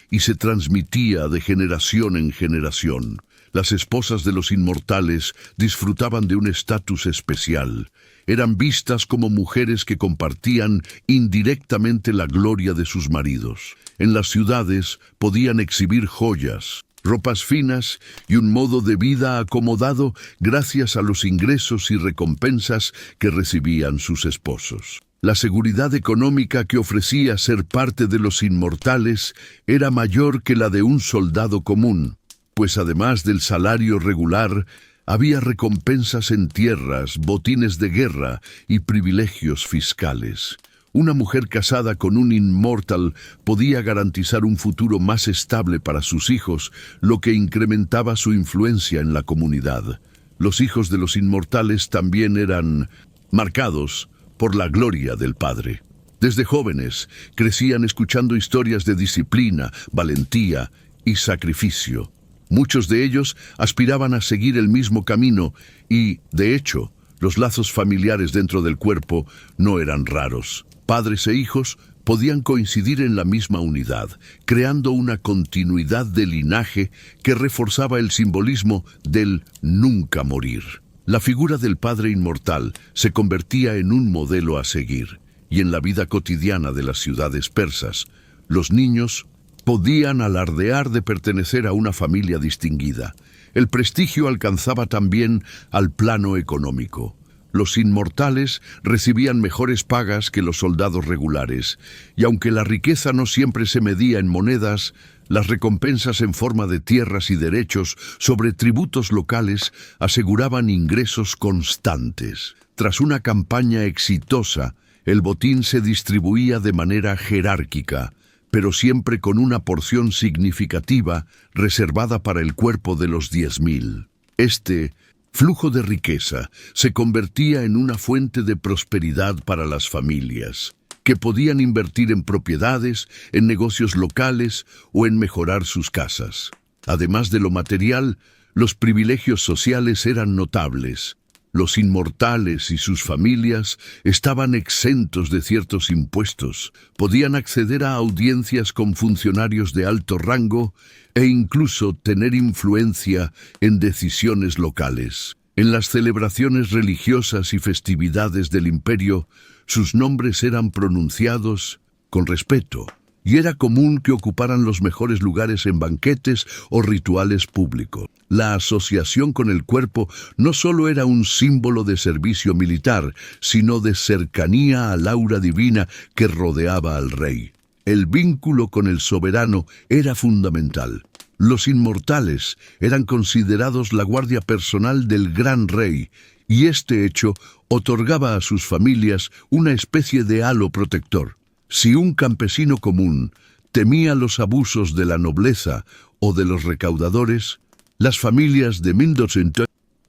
y se transmitía de generación en generación. Las esposas de los inmortales disfrutaban de un estatus especial. Eran vistas como mujeres que compartían indirectamente la gloria de sus maridos. En las ciudades podían exhibir joyas, ropas finas y un modo de vida acomodado gracias a los ingresos y recompensas que recibían sus esposos. La seguridad económica que ofrecía ser parte de los inmortales era mayor que la de un soldado común, pues además del salario regular, había recompensas en tierras, botines de guerra y privilegios fiscales. Una mujer casada con un inmortal podía garantizar un futuro más estable para sus hijos, lo que incrementaba su influencia en la comunidad. Los hijos de los inmortales también eran marcados por la gloria del padre. Desde jóvenes crecían escuchando historias de disciplina, valentía y sacrificio. Muchos de ellos aspiraban a seguir el mismo camino y, de hecho, los lazos familiares dentro del cuerpo no eran raros. Padres e hijos podían coincidir en la misma unidad, creando una continuidad de linaje que reforzaba el simbolismo del nunca morir. La figura del Padre Inmortal se convertía en un modelo a seguir, y en la vida cotidiana de las ciudades persas, los niños podían alardear de pertenecer a una familia distinguida. El prestigio alcanzaba también al plano económico. Los inmortales recibían mejores pagas que los soldados regulares, y aunque la riqueza no siempre se medía en monedas, las recompensas en forma de tierras y derechos sobre tributos locales aseguraban ingresos constantes. Tras una campaña exitosa, el botín se distribuía de manera jerárquica, pero siempre con una porción significativa reservada para el cuerpo de los 10.000. Este flujo de riqueza se convertía en una fuente de prosperidad para las familias, que podían invertir en propiedades, en negocios locales o en mejorar sus casas. Además de lo material, los privilegios sociales eran notables. Los inmortales y sus familias estaban exentos de ciertos impuestos, podían acceder a audiencias con funcionarios de alto rango e incluso tener influencia en decisiones locales. En las celebraciones religiosas y festividades del imperio, sus nombres eran pronunciados con respeto, y era común que ocuparan los mejores lugares en banquetes o rituales públicos. La asociación con el cuerpo no solo era un símbolo de servicio militar, sino de cercanía al aura divina que rodeaba al rey. El vínculo con el soberano era fundamental. Los inmortales eran considerados la guardia personal del gran rey, y este hecho otorgaba a sus familias una especie de halo protector. Si un campesino común temía los abusos de la nobleza o de los recaudadores, las familias de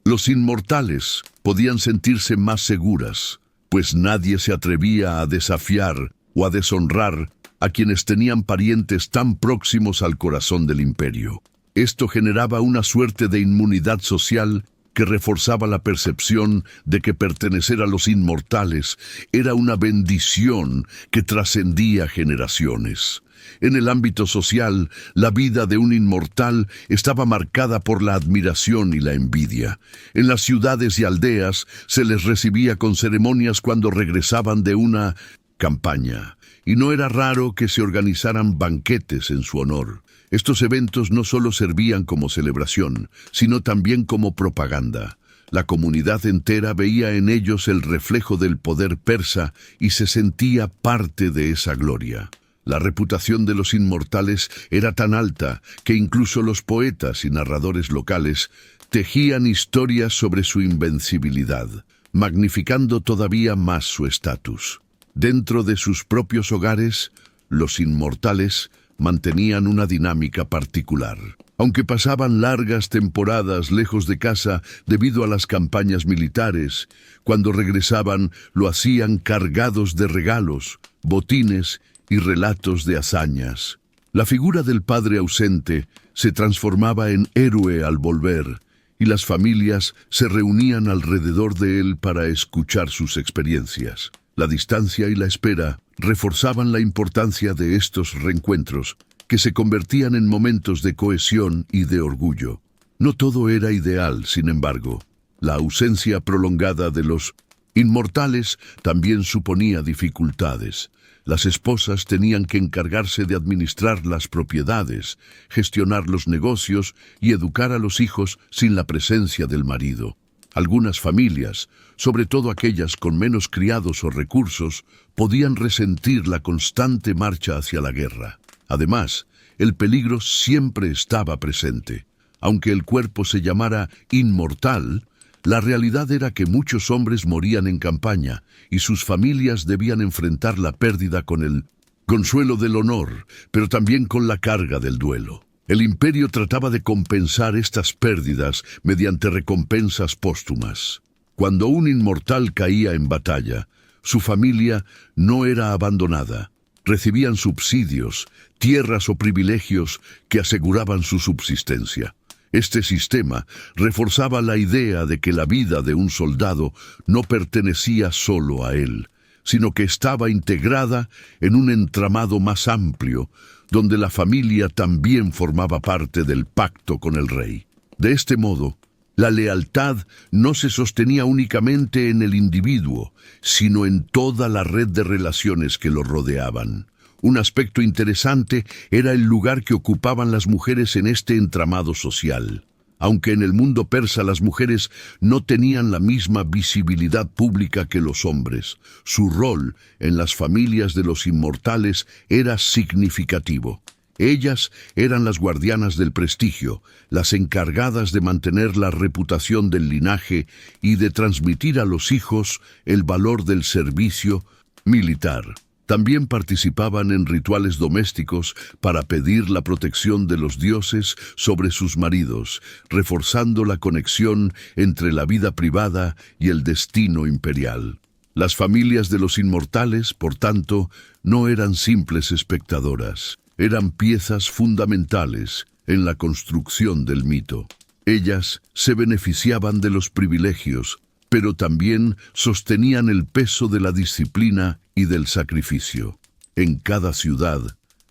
los inmortales podían sentirse más seguras, pues nadie se atrevía a desafiar o a deshonrar a quienes tenían parientes tan próximos al corazón del imperio. Esto generaba una suerte de inmunidad social que reforzaba la percepción de que pertenecer a los inmortales era una bendición que trascendía generaciones. En el ámbito social, la vida de un inmortal estaba marcada por la admiración y la envidia. En las ciudades y aldeas se les recibía con ceremonias cuando regresaban de una campaña, y no era raro que se organizaran banquetes en su honor. Estos eventos no solo servían como celebración, sino también como propaganda. La comunidad entera veía en ellos el reflejo del poder persa y se sentía parte de esa gloria. La reputación de los inmortales era tan alta que incluso los poetas y narradores locales tejían historias sobre su invencibilidad, magnificando todavía más su estatus. Dentro de sus propios hogares, los inmortales mantenían una dinámica particular. Aunque pasaban largas temporadas lejos de casa debido a las campañas militares, cuando regresaban lo hacían cargados de regalos, botines y relatos de hazañas. La figura del padre ausente se transformaba en héroe al volver, y las familias se reunían alrededor de él para escuchar sus experiencias. La distancia y la espera reforzaban la importancia de estos reencuentros, que se convertían en momentos de cohesión y de orgullo. No todo era ideal, sin embargo. La ausencia prolongada de los inmortales también suponía dificultades. Las esposas tenían que encargarse de administrar las propiedades, gestionar los negocios y educar a los hijos sin la presencia del marido. Algunas familias, sobre todo aquellas con menos criados o recursos, podían resentir la constante marcha hacia la guerra. Además, el peligro siempre estaba presente. Aunque el cuerpo se llamara inmortal, la realidad era que muchos hombres morían en campaña y sus familias debían enfrentar la pérdida con el consuelo del honor, pero también con la carga del duelo. El imperio trataba de compensar estas pérdidas mediante recompensas póstumas. Cuando un inmortal caía en batalla, su familia no era abandonada. Recibían subsidios, tierras o privilegios que aseguraban su subsistencia. Este sistema reforzaba la idea de que la vida de un soldado no pertenecía solo a él, sino que estaba integrada en un entramado más amplio, donde la familia también formaba parte del pacto con el rey. De este modo, la lealtad no se sostenía únicamente en el individuo, sino en toda la red de relaciones que lo rodeaban. Un aspecto interesante era el lugar que ocupaban las mujeres en este entramado social. Aunque en el mundo persa las mujeres no tenían la misma visibilidad pública que los hombres, su rol en las familias de los inmortales era significativo. Ellas eran las guardianas del prestigio, las encargadas de mantener la reputación del linaje y de transmitir a los hijos el valor del servicio militar. También participaban en rituales domésticos para pedir la protección de los dioses sobre sus maridos, reforzando la conexión entre la vida privada y el destino imperial. Las familias de los inmortales, por tanto, no eran simples espectadoras, eran piezas fundamentales en la construcción del mito. Ellas se beneficiaban de los privilegios, pero también sostenían el peso de la disciplina y del sacrificio. En cada ciudad,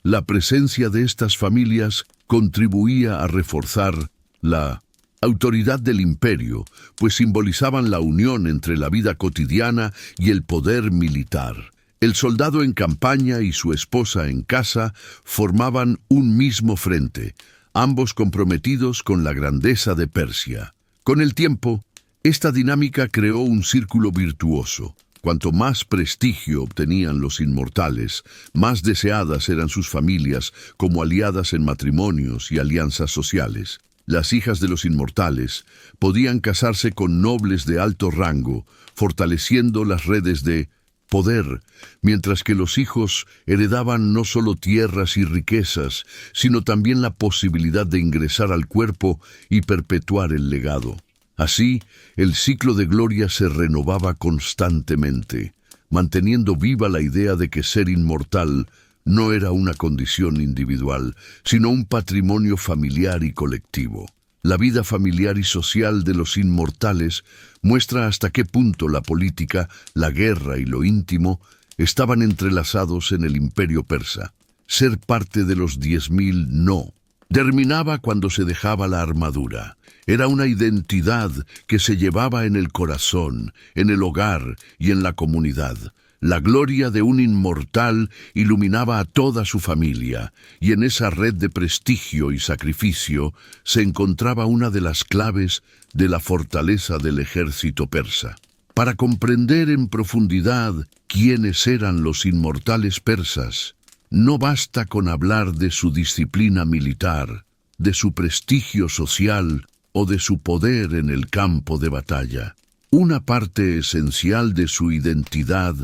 la presencia de estas familias contribuía a reforzar la autoridad del imperio, pues simbolizaban la unión entre la vida cotidiana y el poder militar. El soldado en campaña y su esposa en casa formaban un mismo frente, ambos comprometidos con la grandeza de Persia. Con el tiempo, esta dinámica creó un círculo virtuoso. Cuanto más prestigio obtenían los inmortales, más deseadas eran sus familias como aliadas en matrimonios y alianzas sociales. Las hijas de los inmortales podían casarse con nobles de alto rango, fortaleciendo las redes de poder, mientras que los hijos heredaban no solo tierras y riquezas, sino también la posibilidad de ingresar al cuerpo y perpetuar el legado. Así, el ciclo de gloria se renovaba constantemente, manteniendo viva la idea de que ser inmortal no era una condición individual, sino un patrimonio familiar y colectivo. La vida familiar y social de los inmortales muestra hasta qué punto la política, la guerra y lo íntimo estaban entrelazados en el imperio persa. Ser parte de los 10.000 no terminaba cuando se dejaba la armadura. Era una identidad que se llevaba en el corazón, en el hogar y en la comunidad. La gloria de un inmortal iluminaba a toda su familia, y en esa red de prestigio y sacrificio se encontraba una de las claves de la fortaleza del ejército persa. Para comprender en profundidad quiénes eran los inmortales persas, no basta con hablar de su disciplina militar, de su prestigio social o de su poder en el campo de batalla. Una parte esencial de su identidad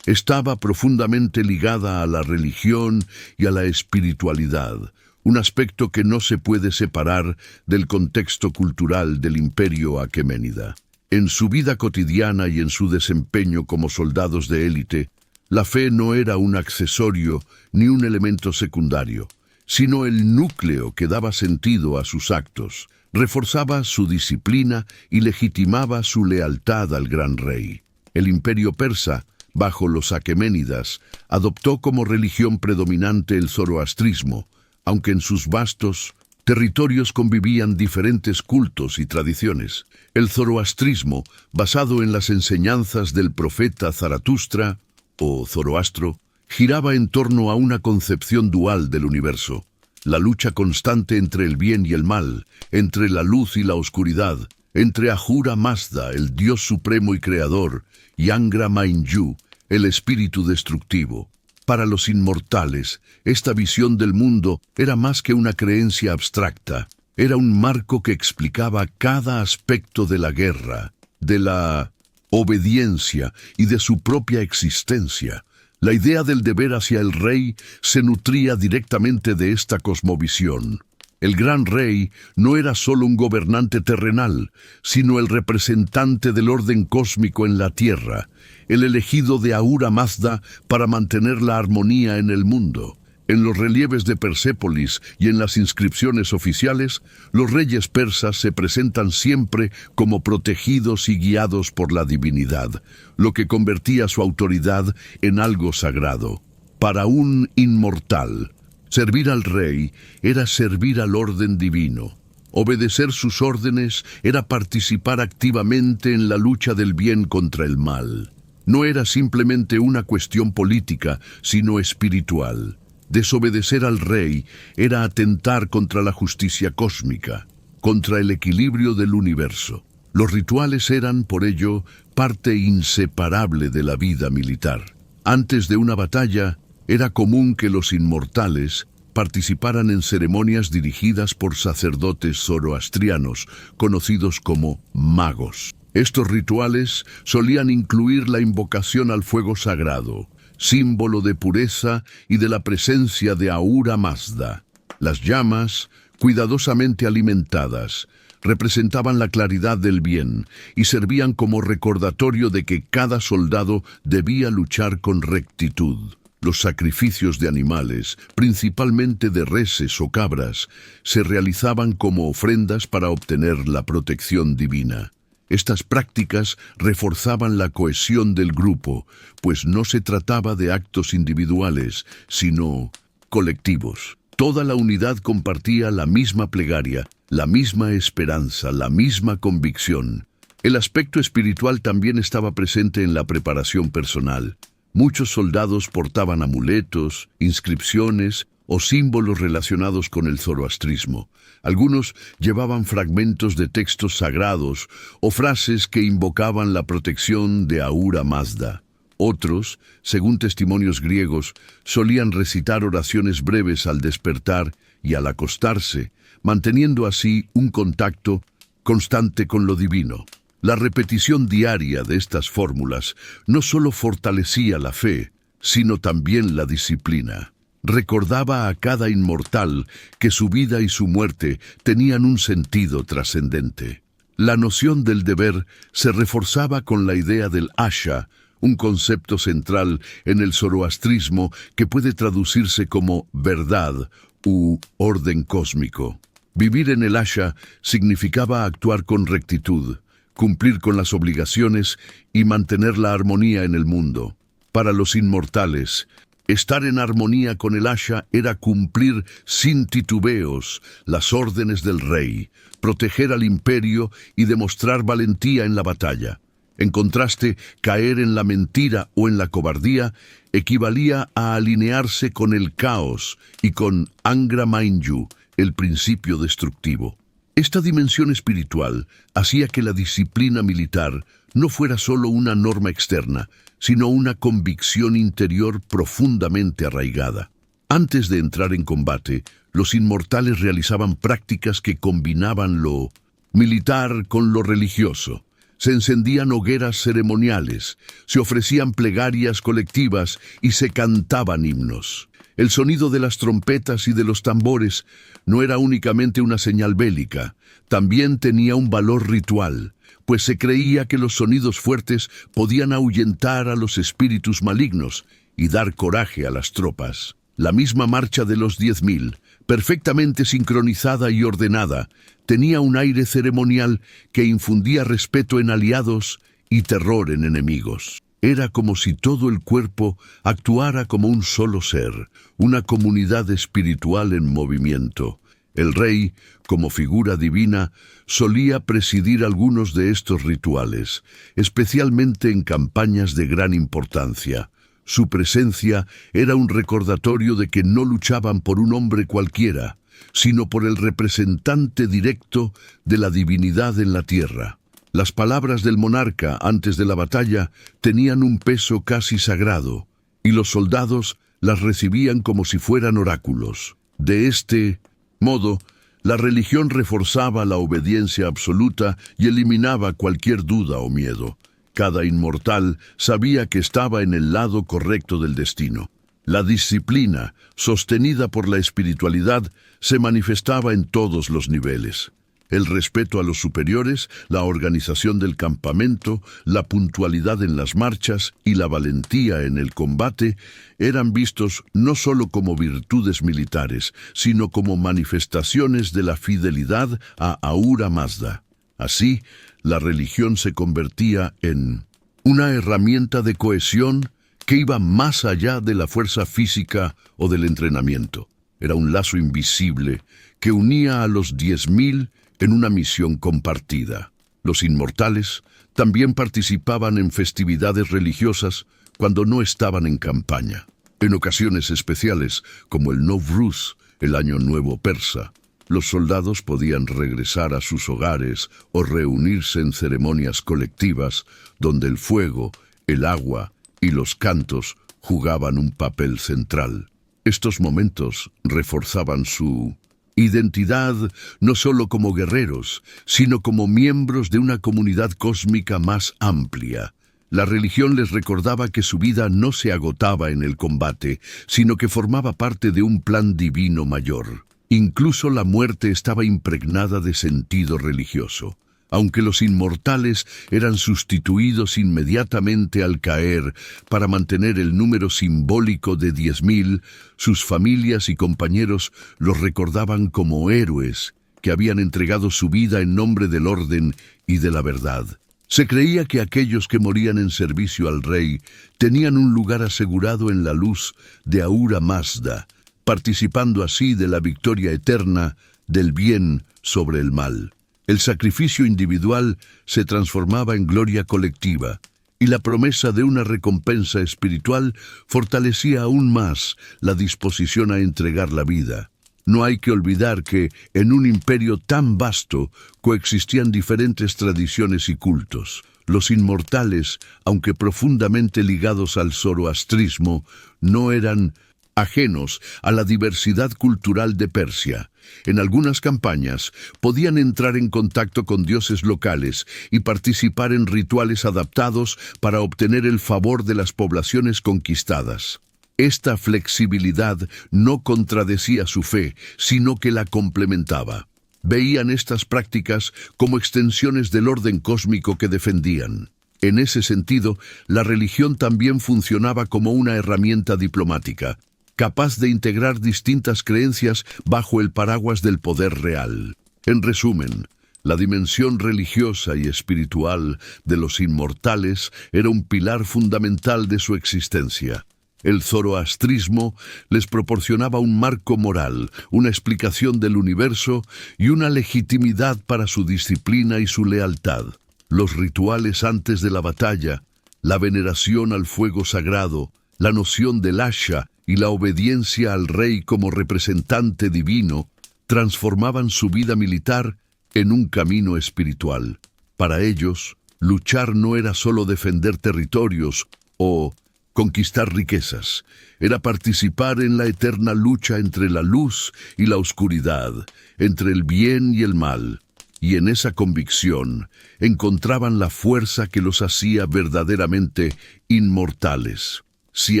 estaba profundamente ligada a la religión y a la espiritualidad, un aspecto que no se puede separar del contexto cultural del imperio aqueménida. En su vida cotidiana y en su desempeño como soldados de élite, la fe no era un accesorio ni un elemento secundario, sino el núcleo que daba sentido a sus actos, reforzaba su disciplina y legitimaba su lealtad al gran rey. El imperio persa, bajo los aqueménidas, adoptó como religión predominante el zoroastrismo, aunque en sus vastos territorios convivían diferentes cultos y tradiciones. El zoroastrismo, basado en las enseñanzas del profeta Zaratustra, o Zoroastro, giraba en torno a una concepción dual del universo, la lucha constante entre el bien y el mal, entre la luz y la oscuridad, entre Ahura Mazda, el dios supremo y creador, y Angra Mainyu, el espíritu destructivo. Para los inmortales, esta visión del mundo era más que una creencia abstracta, era un marco que explicaba cada aspecto de la guerra, de la obediencia y de su propia existencia. La idea del deber hacia el rey se nutría directamente de esta cosmovisión. El gran rey no era solo un gobernante terrenal, sino el representante del orden cósmico en la tierra, el elegido de Ahura Mazda para mantener la armonía en el mundo. En los relieves de Persépolis y en las inscripciones oficiales, los reyes persas se presentan siempre como protegidos y guiados por la divinidad, lo que convertía su autoridad en algo sagrado. Para un inmortal, servir al rey era servir al orden divino. Obedecer sus órdenes era participar activamente en la lucha del bien contra el mal. No era simplemente una cuestión política, sino espiritual. Desobedecer al rey era atentar contra la justicia cósmica, contra el equilibrio del universo. Los rituales eran, por ello, parte inseparable de la vida militar. Antes de una batalla, era común que los inmortales participaran en ceremonias dirigidas por sacerdotes zoroastrianos, conocidos como magos. Estos rituales solían incluir la invocación al fuego sagrado, símbolo de pureza y de la presencia de Ahura Mazda. Las llamas, cuidadosamente alimentadas, representaban la claridad del bien y servían como recordatorio de que cada soldado debía luchar con rectitud. Los sacrificios de animales, principalmente de reses o cabras, se realizaban como ofrendas para obtener la protección divina. Estas prácticas reforzaban la cohesión del grupo, pues no se trataba de actos individuales, sino colectivos. Toda la unidad compartía la misma plegaria, la misma esperanza, la misma convicción. El aspecto espiritual también estaba presente en la preparación personal. Muchos soldados portaban amuletos, inscripciones o símbolos relacionados con el zoroastrismo. Algunos llevaban fragmentos de textos sagrados o frases que invocaban la protección de Ahura Mazda. Otros, según testimonios griegos, solían recitar oraciones breves al despertar y al acostarse, manteniendo así un contacto constante con lo divino. La repetición diaria de estas fórmulas no solo fortalecía la fe, sino también la disciplina. Recordaba a cada inmortal que su vida y su muerte tenían un sentido trascendente. La noción del deber se reforzaba con la idea del asha, un concepto central en el zoroastrismo que puede traducirse como verdad u orden cósmico. Vivir en el asha significaba actuar con rectitud, cumplir con las obligaciones y mantener la armonía en el mundo. Para los inmortales, estar en armonía con el asha era cumplir sin titubeos las órdenes del rey, proteger al imperio y demostrar valentía en la batalla. En contraste, caer en la mentira o en la cobardía equivalía a alinearse con el caos y con Angra Mainyu, el principio destructivo. Esta dimensión espiritual hacía que la disciplina militar no fuera solo una norma externa, sino una convicción interior profundamente arraigada. Antes de entrar en combate, los inmortales realizaban prácticas que combinaban lo militar con lo religioso. Se encendían hogueras ceremoniales, se ofrecían plegarias colectivas y se cantaban himnos. El sonido de las trompetas y de los tambores no era únicamente una señal bélica, también tenía un valor ritual, pues se creía que los sonidos fuertes podían ahuyentar a los espíritus malignos y dar coraje a las tropas. La misma marcha de los 10.000, perfectamente sincronizada y ordenada, tenía un aire ceremonial que infundía respeto en aliados y terror en enemigos. Era como si todo el cuerpo actuara como un solo ser, una comunidad espiritual en movimiento. El rey, como figura divina, solía presidir algunos de estos rituales, especialmente en campañas de gran importancia. Su presencia era un recordatorio de que no luchaban por un hombre cualquiera, sino por el representante directo de la divinidad en la tierra. Las palabras del monarca antes de la batalla tenían un peso casi sagrado, y los soldados las recibían como si fueran oráculos. De este modo, la religión reforzaba la obediencia absoluta y eliminaba cualquier duda o miedo. Cada inmortal sabía que estaba en el lado correcto del destino. La disciplina, sostenida por la espiritualidad, se manifestaba en todos los niveles. El respeto a los superiores, la organización del campamento, la puntualidad en las marchas y la valentía en el combate eran vistos no solo como virtudes militares, sino como manifestaciones de la fidelidad a Ahura Mazda. Así, la religión se convertía en una herramienta de cohesión que iba más allá de la fuerza física o del entrenamiento. Era un lazo invisible que unía a los 10.000 en una misión compartida. Los inmortales también participaban en festividades religiosas cuando no estaban en campaña. En ocasiones especiales, como el Nowruz, el Año Nuevo Persa, los soldados podían regresar a sus hogares o reunirse en ceremonias colectivas donde el fuego, el agua y los cantos jugaban un papel central. Estos momentos reforzaban su identidad no solo como guerreros, sino como miembros de una comunidad cósmica más amplia. La religión les recordaba que su vida no se agotaba en el combate, sino que formaba parte de un plan divino mayor. Incluso la muerte estaba impregnada de sentido religioso. Aunque los inmortales eran sustituidos inmediatamente al caer para mantener el número simbólico de 10.000, sus familias y compañeros los recordaban como héroes que habían entregado su vida en nombre del orden y de la verdad. Se creía que aquellos que morían en servicio al rey tenían un lugar asegurado en la luz de Ahura Mazda, participando así de la victoria eterna del bien sobre el mal. El sacrificio individual se transformaba en gloria colectiva, y la promesa de una recompensa espiritual fortalecía aún más la disposición a entregar la vida. No hay que olvidar que, en un imperio tan vasto, coexistían diferentes tradiciones y cultos. Los inmortales, aunque profundamente ligados al zoroastrismo, no eran ajenos a la diversidad cultural de Persia. En algunas campañas podían entrar en contacto con dioses locales y participar en rituales adaptados para obtener el favor de las poblaciones conquistadas. Esta flexibilidad no contradecía su fe, sino que la complementaba. Veían estas prácticas como extensiones del orden cósmico que defendían. En ese sentido, la religión también funcionaba como una herramienta diplomática, capaz de integrar distintas creencias bajo el paraguas del poder real. En resumen, la dimensión religiosa y espiritual de los inmortales era un pilar fundamental de su existencia. El zoroastrismo les proporcionaba un marco moral, una explicación del universo y una legitimidad para su disciplina y su lealtad. Los rituales antes de la batalla, la veneración al fuego sagrado, la noción del asha y la obediencia al rey como representante divino transformaban su vida militar en un camino espiritual. Para ellos, luchar no era solo defender territorios o conquistar riquezas, era participar en la eterna lucha entre la luz y la oscuridad, entre el bien y el mal. Y en esa convicción encontraban la fuerza que los hacía verdaderamente inmortales. Si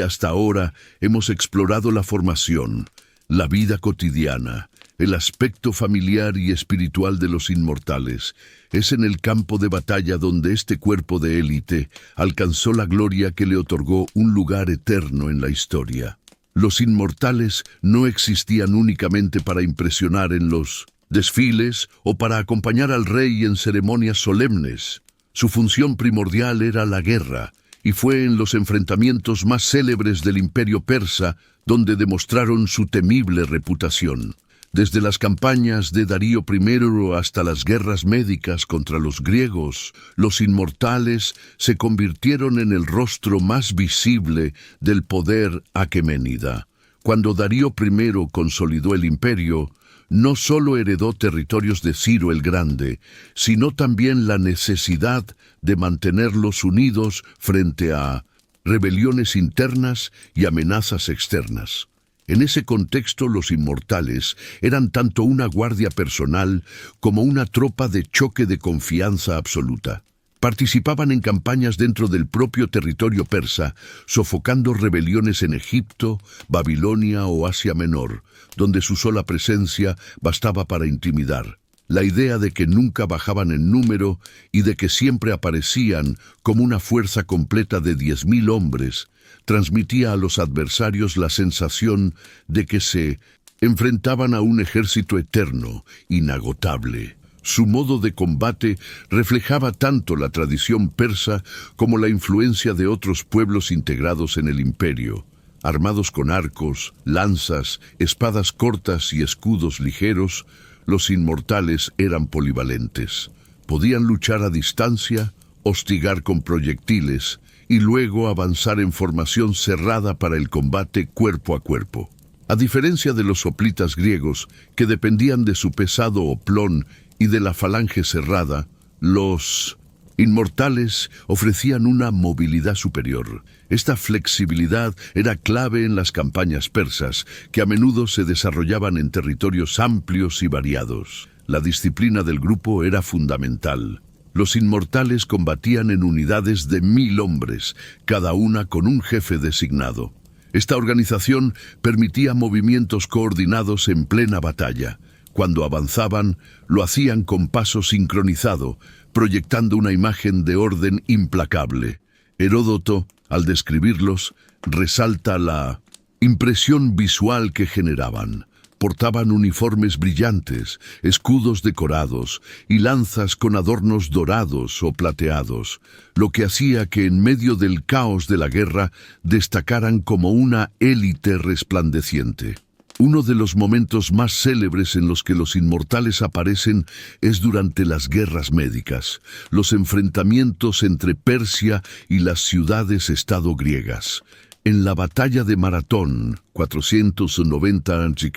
hasta ahora hemos explorado la formación, la vida cotidiana, el aspecto familiar y espiritual de los inmortales, es en el campo de batalla donde este cuerpo de élite alcanzó la gloria que le otorgó un lugar eterno en la historia. Los inmortales no existían únicamente para impresionar en los desfiles o para acompañar al rey en ceremonias solemnes. Su función primordial era la guerra, y fue en los enfrentamientos más célebres del imperio persa donde demostraron su temible reputación. Desde las campañas de Darío I hasta las guerras médicas contra los griegos, los inmortales se convirtieron en el rostro más visible del poder aqueménida. Cuando Darío I consolidó el imperio, no solo heredó territorios de Ciro el Grande, sino también la necesidad de mantenerlos unidos frente a rebeliones internas y amenazas externas. En ese contexto, los inmortales eran tanto una guardia personal como una tropa de choque de confianza absoluta. Participaban en campañas dentro del propio territorio persa, sofocando rebeliones en Egipto, Babilonia o Asia Menor, donde su sola presencia bastaba para intimidar. La idea de que nunca bajaban en número y de que siempre aparecían como una fuerza completa de 10.000 hombres, transmitía a los adversarios la sensación de que se enfrentaban a un ejército eterno, inagotable. Su modo de combate reflejaba tanto la tradición persa como la influencia de otros pueblos integrados en el imperio. Armados con arcos, lanzas, espadas cortas y escudos ligeros, los inmortales eran polivalentes. Podían luchar a distancia, hostigar con proyectiles y luego avanzar en formación cerrada para el combate cuerpo a cuerpo. A diferencia de los hoplitas griegos, que dependían de su pesado oplón y de la falange cerrada, los inmortales ofrecían una movilidad superior. Esta flexibilidad era clave en las campañas persas, que a menudo se desarrollaban en territorios amplios y variados. La disciplina del grupo era fundamental. Los inmortales combatían en unidades de 1.000 hombres, cada una con un jefe designado. Esta organización permitía movimientos coordinados en plena batalla. Cuando avanzaban, lo hacían con paso sincronizado, proyectando una imagen de orden implacable. Heródoto, al describirlos, resalta la impresión visual que generaban. Portaban uniformes brillantes, escudos decorados y lanzas con adornos dorados o plateados, lo que hacía que en medio del caos de la guerra destacaran como una élite resplandeciente. Uno de los momentos más célebres en los que los inmortales aparecen es durante las guerras médicas, los enfrentamientos entre Persia y las ciudades-estado griegas. En la batalla de Maratón, 490 a.C.,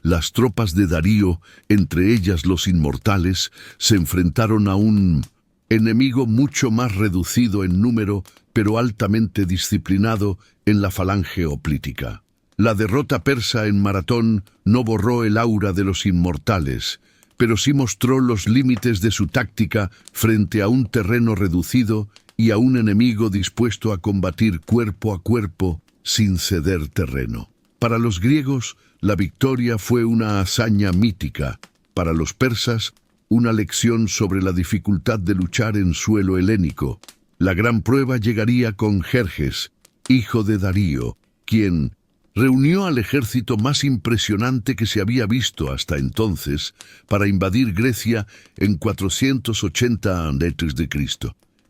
las tropas de Darío, entre ellas los inmortales, se enfrentaron a un enemigo mucho más reducido en número, pero altamente disciplinado en la falange hoplítica. La derrota persa en Maratón no borró el aura de los inmortales, pero sí mostró los límites de su táctica frente a un terreno reducido y a un enemigo dispuesto a combatir cuerpo a cuerpo sin ceder terreno. Para los griegos, la victoria fue una hazaña mítica. Para los persas, una lección sobre la dificultad de luchar en suelo helénico. La gran prueba llegaría con Jerjes, hijo de Darío, quien reunió al ejército más impresionante que se había visto hasta entonces para invadir Grecia en 480 a.C.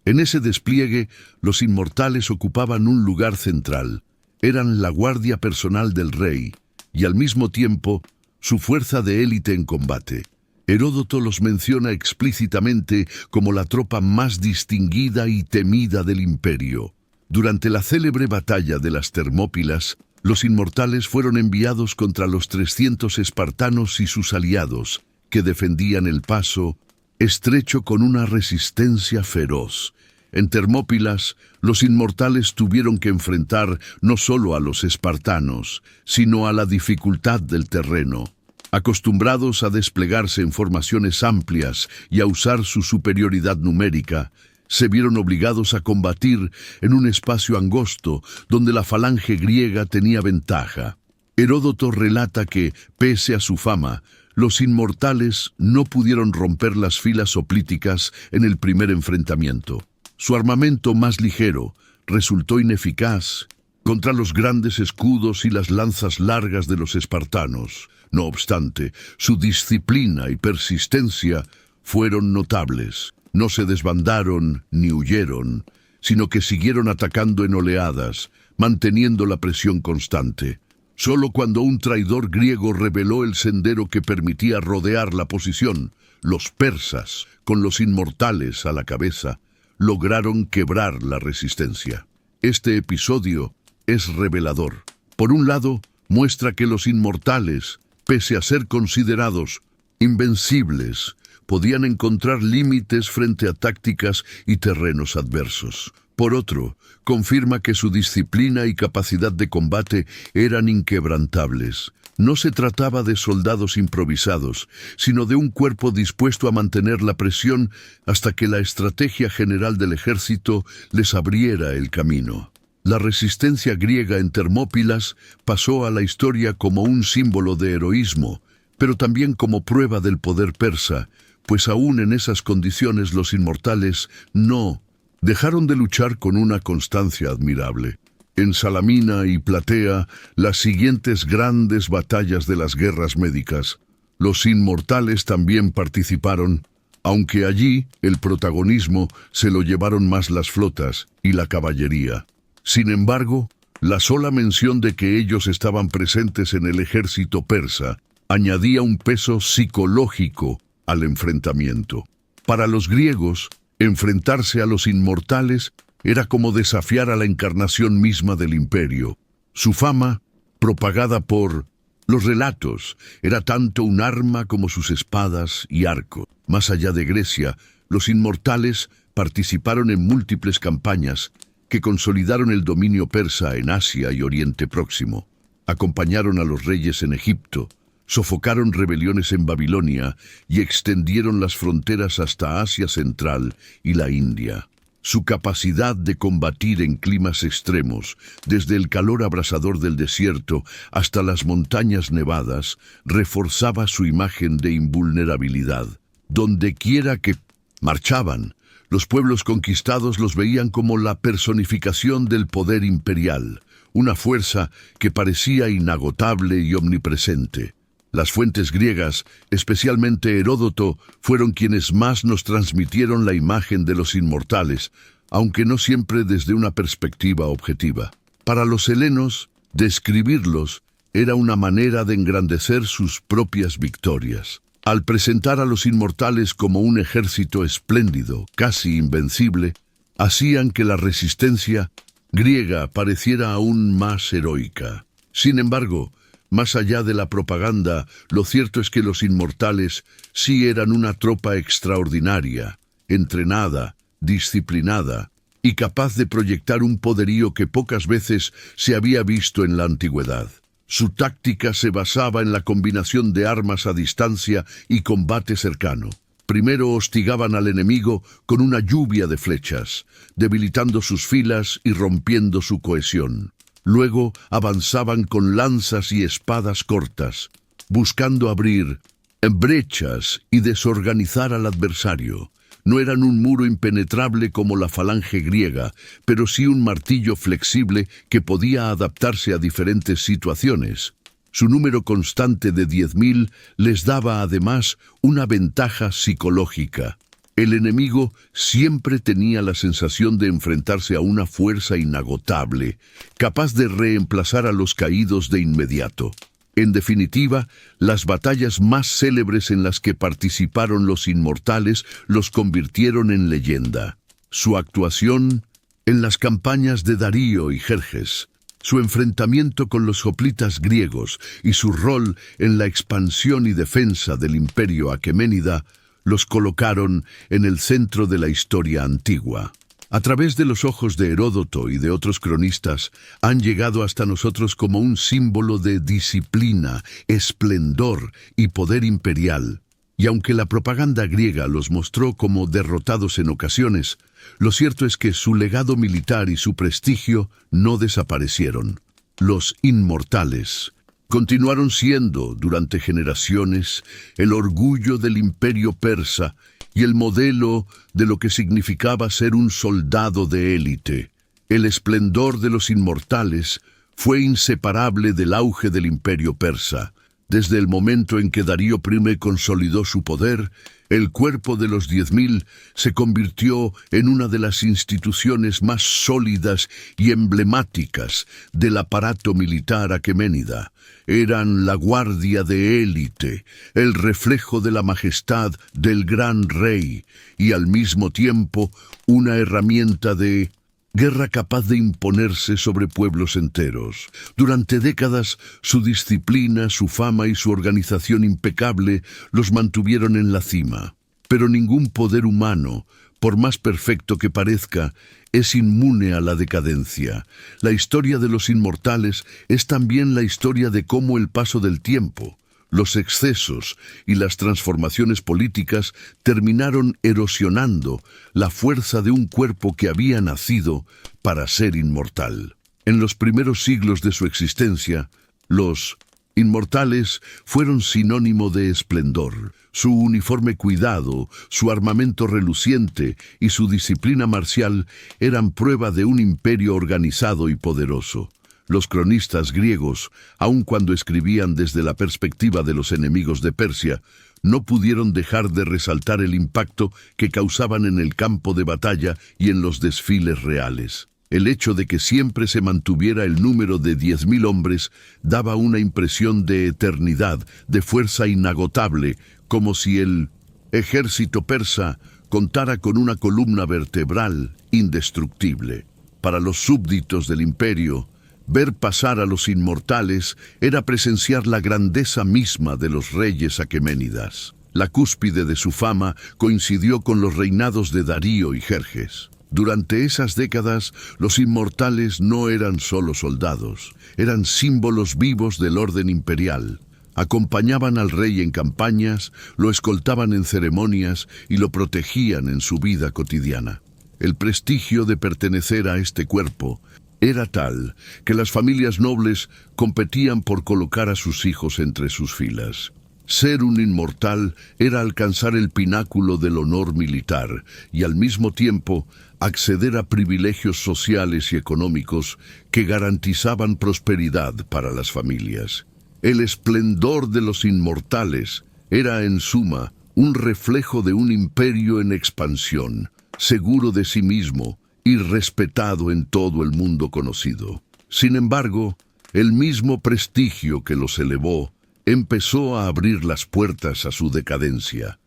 En ese despliegue, los inmortales ocupaban un lugar central. Eran la guardia personal del rey y al mismo tiempo su fuerza de élite en combate. Heródoto los menciona explícitamente como la tropa más distinguida y temida del imperio. Durante la célebre batalla de las Termópilas, los inmortales fueron enviados contra los 300 espartanos y sus aliados, que defendían el paso estrecho con una resistencia feroz. En Termópilas, los inmortales tuvieron que enfrentar no solo a los espartanos, sino a la dificultad del terreno. Acostumbrados a desplegarse en formaciones amplias y a usar su superioridad numérica, se vieron obligados a combatir en un espacio angosto donde la falange griega tenía ventaja. Heródoto relata que, pese a su fama, los inmortales no pudieron romper las filas hoplíticas en el primer enfrentamiento. Su armamento más ligero resultó ineficaz contra los grandes escudos y las lanzas largas de los espartanos. No obstante, su disciplina y persistencia fueron notables. No se desbandaron ni huyeron, sino que siguieron atacando en oleadas, manteniendo la presión constante. Solo cuando un traidor griego reveló el sendero que permitía rodear la posición, los persas, con los inmortales a la cabeza, lograron quebrar la resistencia. Este episodio es revelador. Por un lado, muestra que los inmortales, pese a ser considerados invencibles, podían encontrar límites frente a tácticas y terrenos adversos. Por otro, confirma que su disciplina y capacidad de combate eran inquebrantables. No se trataba de soldados improvisados, sino de un cuerpo dispuesto a mantener la presión hasta que la estrategia general del ejército les abriera el camino. La resistencia griega en Termópilas pasó a la historia como un símbolo de heroísmo, pero también como prueba del poder persa, pues aún en esas condiciones los inmortales no dejaron de luchar con una constancia admirable. En Salamina y Platea, las siguientes grandes batallas de las guerras médicas, los inmortales también participaron, aunque allí el protagonismo se lo llevaron más las flotas y la caballería. Sin embargo, la sola mención de que ellos estaban presentes en el ejército persa añadía un peso psicológico al enfrentamiento. Para los griegos, enfrentarse a los inmortales era como desafiar a la encarnación misma del imperio. Su fama, propagada por los relatos, era tanto un arma como sus espadas y arco. Más allá de Grecia, los inmortales participaron en múltiples campañas que consolidaron el dominio persa en Asia y Oriente Próximo. Acompañaron a los reyes en Egipto, sofocaron rebeliones en Babilonia y extendieron las fronteras hasta Asia Central y la India. Su capacidad de combatir en climas extremos, desde el calor abrasador del desierto hasta las montañas nevadas, reforzaba su imagen de invulnerabilidad. Dondequiera que marchaban, los pueblos conquistados los veían como la personificación del poder imperial, una fuerza que parecía inagotable y omnipresente. Las fuentes griegas, especialmente Heródoto, fueron quienes más nos transmitieron la imagen de los inmortales, aunque no siempre desde una perspectiva objetiva. Para los helenos, describirlos era una manera de engrandecer sus propias victorias. Al presentar a los inmortales como un ejército espléndido, casi invencible, hacían que la resistencia griega pareciera aún más heroica. Sin embargo, más allá de la propaganda, lo cierto es que los inmortales sí eran una tropa extraordinaria, entrenada, disciplinada y capaz de proyectar un poderío que pocas veces se había visto en la antigüedad. Su táctica se basaba en la combinación de armas a distancia y combate cercano. Primero hostigaban al enemigo con una lluvia de flechas, debilitando sus filas y rompiendo su cohesión. Luego avanzaban con lanzas y espadas cortas, buscando abrir brechas y desorganizar al adversario. No eran un muro impenetrable como la falange griega, pero sí un martillo flexible que podía adaptarse a diferentes situaciones. Su número constante de 10.000 les daba además una ventaja psicológica. El enemigo siempre tenía la sensación de enfrentarse a una fuerza inagotable, capaz de reemplazar a los caídos de inmediato. En definitiva, las batallas más célebres en las que participaron los inmortales los convirtieron en leyenda. Su actuación en las campañas de Darío y Jerjes, su enfrentamiento con los hoplitas griegos y su rol en la expansión y defensa del imperio aqueménida los colocaron en el centro de la historia antigua. A través de los ojos de Heródoto y de otros cronistas, han llegado hasta nosotros como un símbolo de disciplina, esplendor y poder imperial. Y aunque la propaganda griega los mostró como derrotados en ocasiones, lo cierto es que su legado militar y su prestigio no desaparecieron. Los inmortales continuaron siendo, durante generaciones, el orgullo del imperio persa y el modelo de lo que significaba ser un soldado de élite. El esplendor de los inmortales fue inseparable del auge del imperio persa. Desde el momento en que Darío I consolidó su poder, el cuerpo de los 10.000 se convirtió en una de las instituciones más sólidas y emblemáticas del aparato militar aqueménida. Eran la guardia de élite, el reflejo de la majestad del gran rey y al mismo tiempo una herramienta de guerra capaz de imponerse sobre pueblos enteros. Durante décadas, su disciplina, su fama y su organización impecable los mantuvieron en la cima. Pero ningún poder humano, por más perfecto que parezca, es inmune a la decadencia. La historia de los inmortales es también la historia de cómo el paso del tiempo, los excesos y las transformaciones políticas terminaron erosionando la fuerza de un cuerpo que había nacido para ser inmortal. En los primeros siglos de su existencia, los inmortales fueron sinónimo de esplendor. Su uniforme cuidado, su armamento reluciente y su disciplina marcial eran prueba de un imperio organizado y poderoso. Los cronistas griegos, aun cuando escribían desde la perspectiva de los enemigos de Persia, no pudieron dejar de resaltar el impacto que causaban en el campo de batalla y en los desfiles reales. El hecho de que siempre se mantuviera el número de 10.000 hombres daba una impresión de eternidad, de fuerza inagotable, como si el ejército persa contara con una columna vertebral indestructible. Para los súbditos del imperio, ver pasar a los inmortales era presenciar la grandeza misma de los reyes aqueménidas. La cúspide de su fama coincidió con los reinados de Darío y Jerjes. Durante esas décadas, los inmortales no eran solo soldados, eran símbolos vivos del orden imperial. Acompañaban al rey en campañas, lo escoltaban en ceremonias y lo protegían en su vida cotidiana. El prestigio de pertenecer a este cuerpo era tal que las familias nobles competían por colocar a sus hijos entre sus filas. Ser un inmortal era alcanzar el pináculo del honor militar y al mismo tiempo acceder a privilegios sociales y económicos que garantizaban prosperidad para las familias. El esplendor de los inmortales era, en suma, un reflejo de un imperio en expansión, seguro de sí mismo y respetado en todo el mundo conocido. Sin embargo, el mismo prestigio que los elevó empezó a abrir las puertas a su decadencia.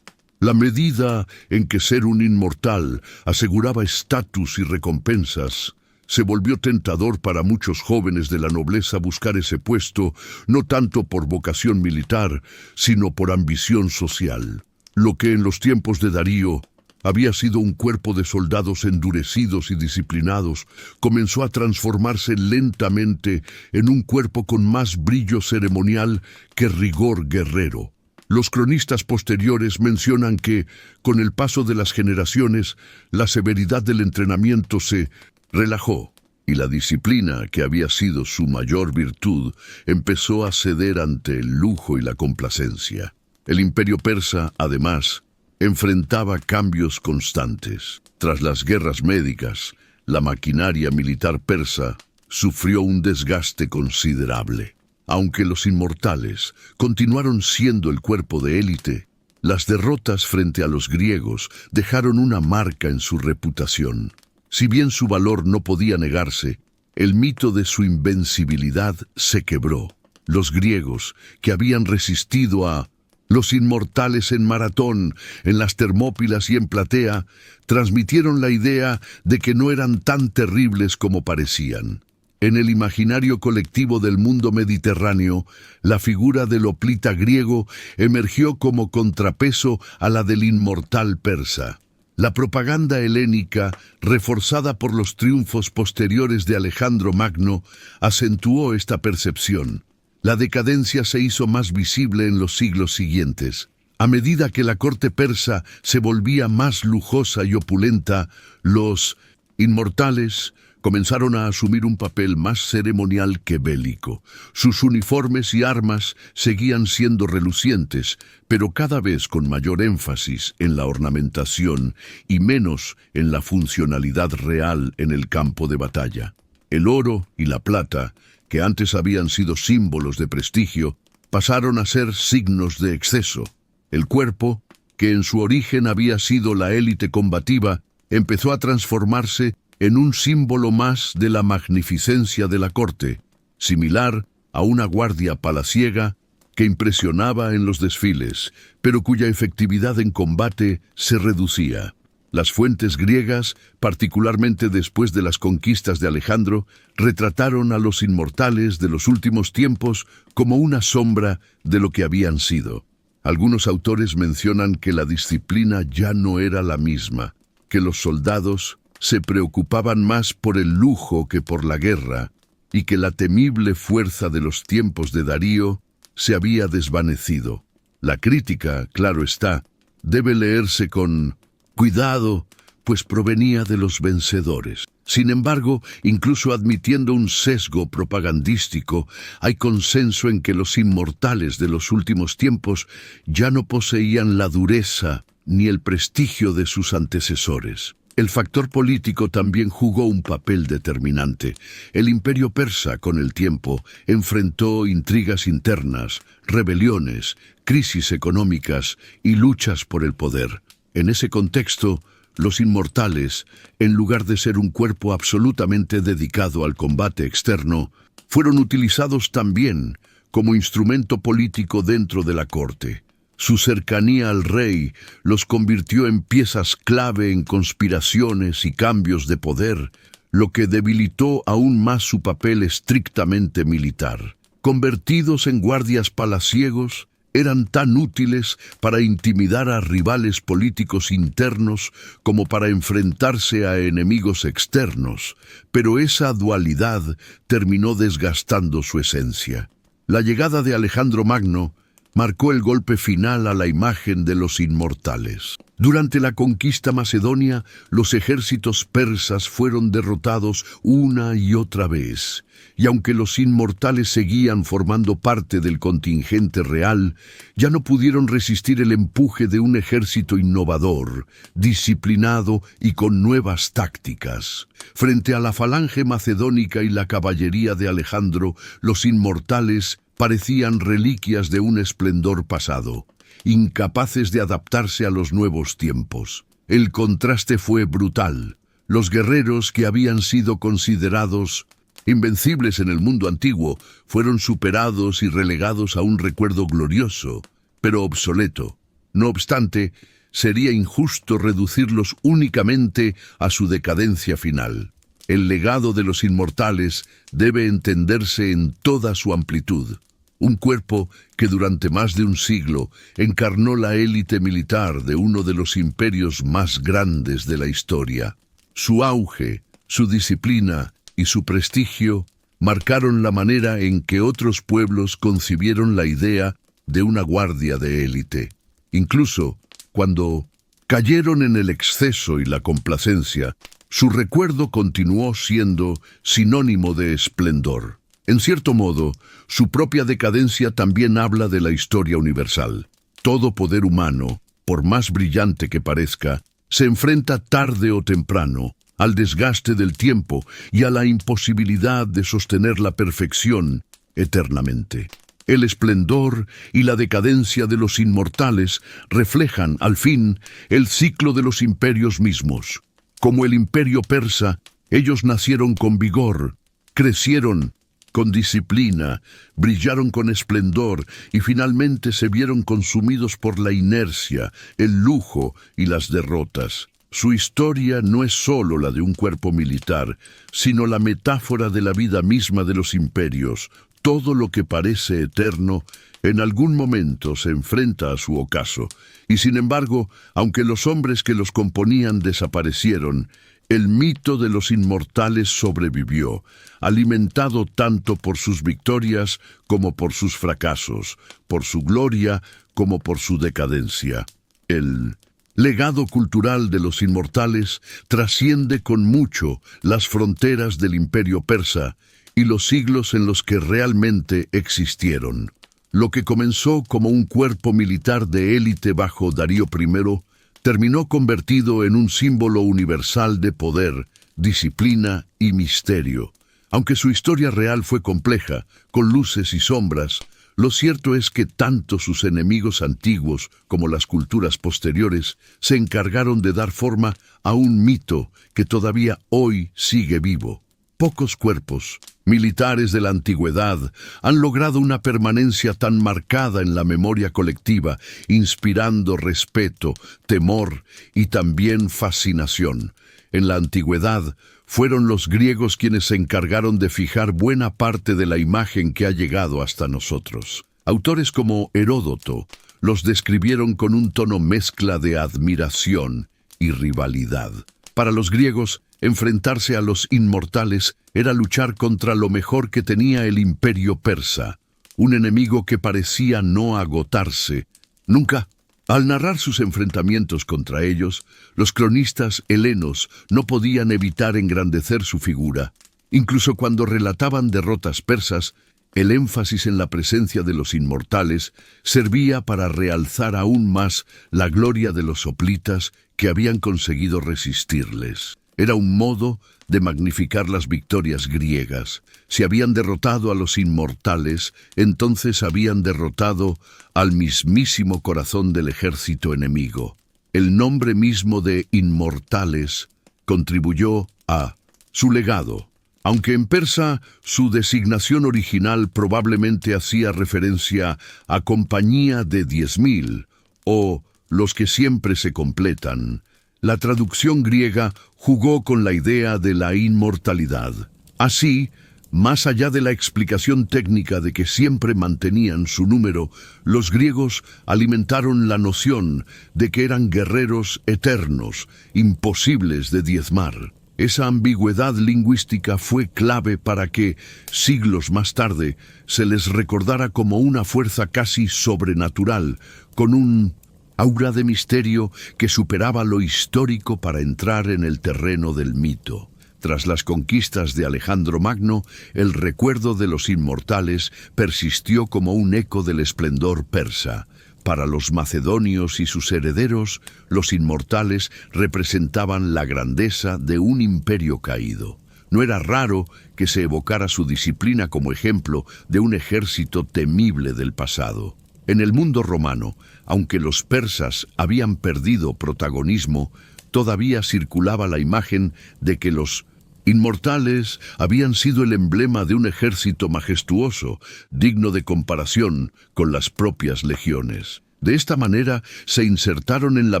La medida en que ser un inmortal aseguraba estatus y recompensas, se volvió tentador para muchos jóvenes de la nobleza buscar ese puesto, no tanto por vocación militar, sino por ambición social. Lo que en los tiempos de Darío había sido un cuerpo de soldados endurecidos y disciplinados, comenzó a transformarse lentamente en un cuerpo con más brillo ceremonial que rigor guerrero. Los cronistas posteriores mencionan que, con el paso de las generaciones, la severidad del entrenamiento se relajó, y la disciplina, que había sido su mayor virtud, empezó a ceder ante el lujo y la complacencia. El imperio persa, además, enfrentaba cambios constantes. Tras las guerras médicas, la maquinaria militar persa sufrió un desgaste considerable. Aunque los inmortales continuaron siendo el cuerpo de élite, las derrotas frente a los griegos dejaron una marca en su reputación. Si bien su valor no podía negarse, el mito de su invencibilidad se quebró. Los griegos, que habían resistido a los inmortales en Maratón, en las Termópilas y en Platea, transmitieron la idea de que no eran tan terribles como parecían. En el imaginario colectivo del mundo mediterráneo, la figura del hoplita griego emergió como contrapeso a la del inmortal persa. La propaganda helénica, reforzada por los triunfos posteriores de Alejandro Magno, acentuó esta percepción. La decadencia se hizo más visible en los siglos siguientes. A medida que la corte persa se volvía más lujosa y opulenta, los inmortales comenzaron a asumir un papel más ceremonial que bélico. Sus uniformes y armas seguían siendo relucientes, pero cada vez con mayor énfasis en la ornamentación y menos en la funcionalidad real en el campo de batalla. El oro y la plata, que antes habían sido símbolos de prestigio, pasaron a ser signos de exceso. El cuerpo, que en su origen había sido la élite combativa, empezó a transformarse en un símbolo más de la magnificencia de la corte, similar a una guardia palaciega que impresionaba en los desfiles, pero cuya efectividad en combate se reducía. Las fuentes griegas, particularmente después de las conquistas de Alejandro, retrataron a los inmortales de los últimos tiempos como una sombra de lo que habían sido. Algunos autores mencionan que la disciplina ya no era la misma, que los soldados se preocupaban más por el lujo que por la guerra, y que la temible fuerza de los tiempos de Darío se había desvanecido. La crítica, claro está, debe leerse con cuidado, pues provenía de los vencedores. Sin embargo, incluso admitiendo un sesgo propagandístico, hay consenso en que los inmortales de los últimos tiempos ya no poseían la dureza ni el prestigio de sus antecesores. El factor político también jugó un papel determinante. El imperio persa, con el tiempo, enfrentó intrigas internas, rebeliones, crisis económicas y luchas por el poder. En ese contexto, los inmortales, en lugar de ser un cuerpo absolutamente dedicado al combate externo, fueron utilizados también como instrumento político dentro de la corte. Su cercanía al rey los convirtió en piezas clave en conspiraciones y cambios de poder, lo que debilitó aún más su papel estrictamente militar. Convertidos en guardias palaciegos, eran tan útiles para intimidar a rivales políticos internos como para enfrentarse a enemigos externos, pero esa dualidad terminó desgastando su esencia. La llegada de Alejandro Magno marcó el golpe final a la imagen de los inmortales. Durante la conquista macedonia, los ejércitos persas fueron derrotados una y otra vez, y aunque los inmortales seguían formando parte del contingente real, ya no pudieron resistir el empuje de un ejército innovador, disciplinado y con nuevas tácticas. Frente a la falange macedónica y la caballería de Alejandro, los inmortales parecían reliquias de un esplendor pasado, incapaces de adaptarse a los nuevos tiempos. El contraste fue brutal. Los guerreros que habían sido considerados invencibles en el mundo antiguo fueron superados y relegados a un recuerdo glorioso, pero obsoleto. No obstante, sería injusto reducirlos únicamente a su decadencia final. El legado de los inmortales debe entenderse en toda su amplitud. Un cuerpo que durante más de un siglo encarnó la élite militar de uno de los imperios más grandes de la historia. Su auge, su disciplina y su prestigio marcaron la manera en que otros pueblos concibieron la idea de una guardia de élite. Incluso cuando cayeron en el exceso y la complacencia, su recuerdo continuó siendo sinónimo de esplendor. En cierto modo, su propia decadencia también habla de la historia universal. Todo poder humano, por más brillante que parezca, se enfrenta tarde o temprano al desgaste del tiempo y a la imposibilidad de sostener la perfección eternamente. El esplendor y la decadencia de los inmortales reflejan, al fin, el ciclo de los imperios mismos. Como el imperio persa, ellos nacieron con vigor, crecieron con disciplina, brillaron con esplendor y finalmente se vieron consumidos por la inercia, el lujo y las derrotas. Su historia no es solo la de un cuerpo militar, sino la metáfora de la vida misma de los imperios. Todo lo que parece eterno, en algún momento se enfrenta a su ocaso. Y sin embargo, aunque los hombres que los componían desaparecieron, el mito de los inmortales sobrevivió, alimentado tanto por sus victorias como por sus fracasos, por su gloria como por su decadencia. El legado cultural de los inmortales trasciende con mucho las fronteras del imperio persa y los siglos en los que realmente existieron. Lo que comenzó como un cuerpo militar de élite bajo Darío I, terminó convertido en un símbolo universal de poder, disciplina y misterio. Aunque su historia real fue compleja, con luces y sombras, lo cierto es que tanto sus enemigos antiguos como las culturas posteriores se encargaron de dar forma a un mito que todavía hoy sigue vivo. Pocos cuerpos militares de la antigüedad han logrado una permanencia tan marcada en la memoria colectiva, inspirando respeto, temor y también fascinación. En la antigüedad, fueron los griegos quienes se encargaron de fijar buena parte de la imagen que ha llegado hasta nosotros. Autores como Heródoto los describieron con un tono mezcla de admiración y rivalidad. Para los griegos, enfrentarse a los inmortales era luchar contra lo mejor que tenía el imperio persa, un enemigo que parecía no agotarse nunca. Al narrar sus enfrentamientos contra ellos, los cronistas helenos no podían evitar engrandecer su figura. Incluso cuando relataban derrotas persas, el énfasis en la presencia de los inmortales servía para realzar aún más la gloria de los hoplitas que habían conseguido resistirles. Era un modo de magnificar las victorias griegas. Si habían derrotado a los inmortales, entonces habían derrotado al mismísimo corazón del ejército enemigo. El nombre mismo de inmortales contribuyó a su legado. Aunque en persa su designación original probablemente hacía referencia a compañía de 10.000 o los que siempre se completan, la traducción griega jugó con la idea de la inmortalidad. Así, más allá de la explicación técnica de que siempre mantenían su número, los griegos alimentaron la noción de que eran guerreros eternos, imposibles de diezmar. Esa ambigüedad lingüística fue clave para que, siglos más tarde, se les recordara como una fuerza casi sobrenatural, con un aura de misterio que superaba lo histórico para entrar en el terreno del mito. Tras las conquistas de Alejandro Magno, el recuerdo de los inmortales persistió como un eco del esplendor persa. Para los macedonios y sus herederos, los inmortales representaban la grandeza de un imperio caído. No era raro que se evocara su disciplina como ejemplo de un ejército temible del pasado. En el mundo romano, aunque los persas habían perdido protagonismo, todavía circulaba la imagen de que los inmortales habían sido el emblema de un ejército majestuoso, digno de comparación con las propias legiones. De esta manera se insertaron en la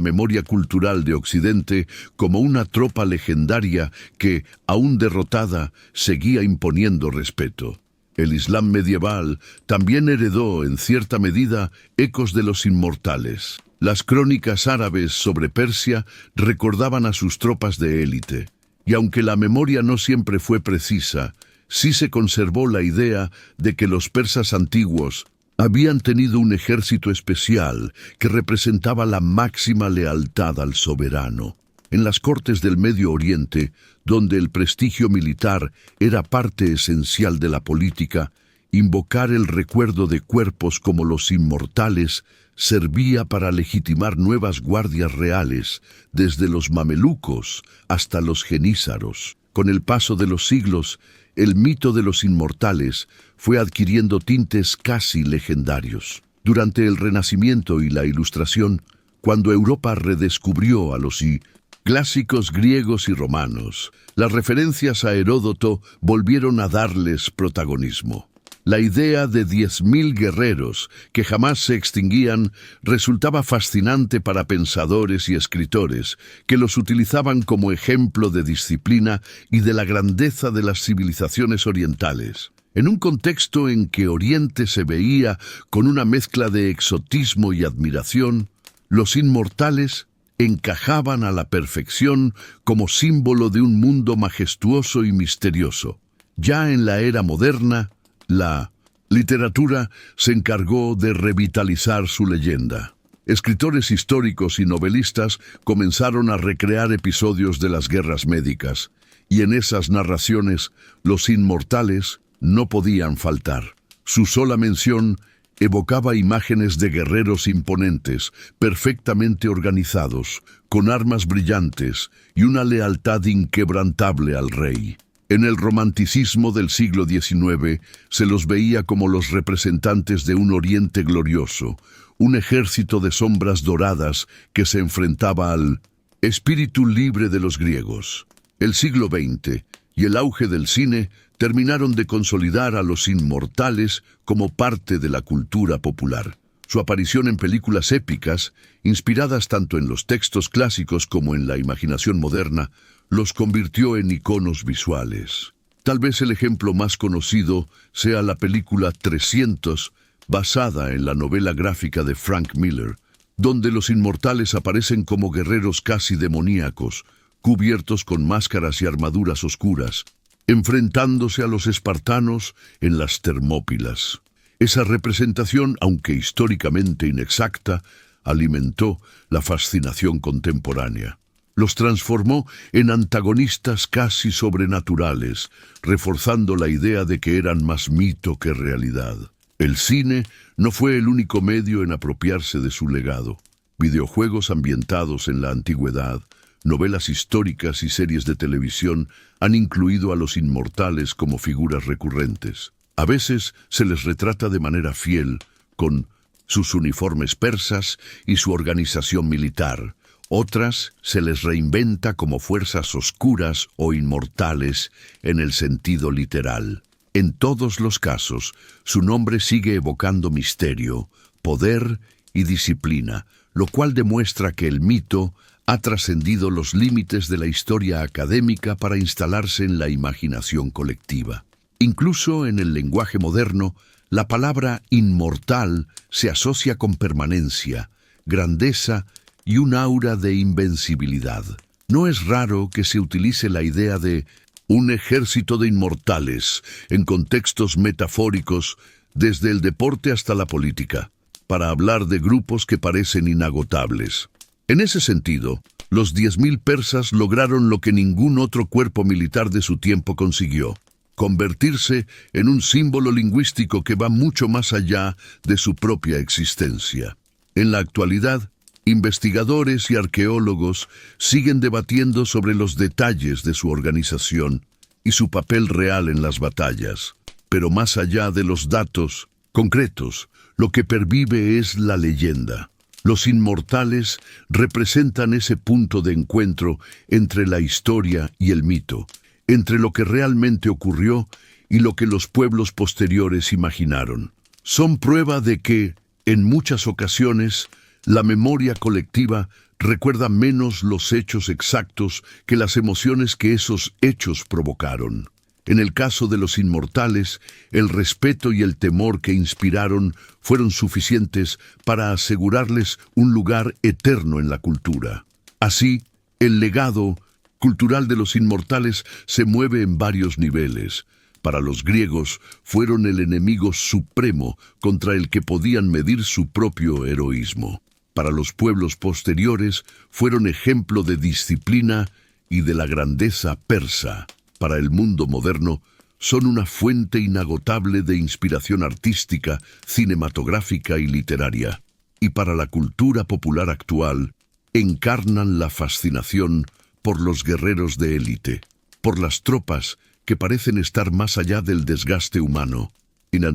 memoria cultural de Occidente como una tropa legendaria que, aún derrotada, seguía imponiendo respeto. El Islam medieval también heredó, en cierta medida, ecos de los inmortales. Las crónicas árabes sobre Persia recordaban a sus tropas de élite. Y aunque la memoria no siempre fue precisa, sí se conservó la idea de que los persas antiguos habían tenido un ejército especial que representaba la máxima lealtad al soberano. En las cortes del Medio Oriente, donde el prestigio militar era parte esencial de la política, invocar el recuerdo de cuerpos como los inmortales servía para legitimar nuevas guardias reales, desde los mamelucos hasta los genízaros. Con el paso de los siglos, el mito de los inmortales fue adquiriendo tintes casi legendarios. Durante el Renacimiento y la Ilustración, cuando Europa redescubrió a los clásicos griegos y romanos, las referencias a Heródoto volvieron a darles protagonismo. La idea de 10.000 guerreros que jamás se extinguían resultaba fascinante para pensadores y escritores que los utilizaban como ejemplo de disciplina y de la grandeza de las civilizaciones orientales. En un contexto en que Oriente se veía con una mezcla de exotismo y admiración, los inmortales encajaban a la perfección como símbolo de un mundo majestuoso y misterioso. Ya en la era moderna, la literatura se encargó de revitalizar su leyenda. Escritores históricos y novelistas comenzaron a recrear episodios de las guerras médicas, y en esas narraciones los inmortales no podían faltar. Su sola mención evocaba imágenes de guerreros imponentes, perfectamente organizados, con armas brillantes y una lealtad inquebrantable al rey. En el romanticismo del siglo XIX se los veía como los representantes de un Oriente glorioso, un ejército de sombras doradas que se enfrentaba al espíritu libre de los griegos. El siglo XX y el auge del cine terminaron de consolidar a los inmortales como parte de la cultura popular. Su aparición en películas épicas, inspiradas tanto en los textos clásicos como en la imaginación moderna, los convirtió en iconos visuales. Tal vez el ejemplo más conocido sea la película 300, basada en la novela gráfica de Frank Miller, donde los inmortales aparecen como guerreros casi demoníacos, cubiertos con máscaras y armaduras oscuras, enfrentándose a los espartanos en las Termópilas. Esa representación, aunque históricamente inexacta, alimentó la fascinación contemporánea. Los transformó en antagonistas casi sobrenaturales, reforzando la idea de que eran más mito que realidad. El cine no fue el único medio en apropiarse de su legado. Videojuegos ambientados en la antigüedad, novelas históricas y series de televisión han incluido a los inmortales como figuras recurrentes. A veces se les retrata de manera fiel, con sus uniformes persas y su organización militar. Otras se les reinventa como fuerzas oscuras o inmortales en el sentido literal. En todos los casos, su nombre sigue evocando misterio, poder y disciplina, lo cual demuestra que el mito ha trascendido los límites de la historia académica para instalarse en la imaginación colectiva. Incluso en el lenguaje moderno, la palabra inmortal se asocia con permanencia, grandeza y un aura de invencibilidad. No es raro que se utilice la idea de un ejército de inmortales en contextos metafóricos, desde el deporte hasta la política, para hablar de grupos que parecen inagotables. En ese sentido, los 10.000 persas lograron lo que ningún otro cuerpo militar de su tiempo consiguió: convertirse en un símbolo lingüístico que va mucho más allá de su propia existencia. En la actualidad, investigadores y arqueólogos siguen debatiendo sobre los detalles de su organización y su papel real en las batallas. Pero más allá de los datos concretos, lo que pervive es la leyenda. Los inmortales representan ese punto de encuentro entre la historia y el mito, entre lo que realmente ocurrió y lo que los pueblos posteriores imaginaron. Son prueba de que, en muchas ocasiones, la memoria colectiva recuerda menos los hechos exactos que las emociones que esos hechos provocaron. En el caso de los inmortales, el respeto y el temor que inspiraron fueron suficientes para asegurarles un lugar eterno en la cultura. Así, el legado cultural de los inmortales se mueve en varios niveles. Para los griegos, fueron el enemigo supremo contra el que podían medir su propio heroísmo. Para los pueblos posteriores, fueron ejemplo de disciplina y de la grandeza persa. Para el mundo moderno, son una fuente inagotable de inspiración artística, cinematográfica y literaria. Y para la cultura popular actual, encarnan la fascinación por los guerreros de élite, por las tropas que parecen estar más allá del desgaste humano. En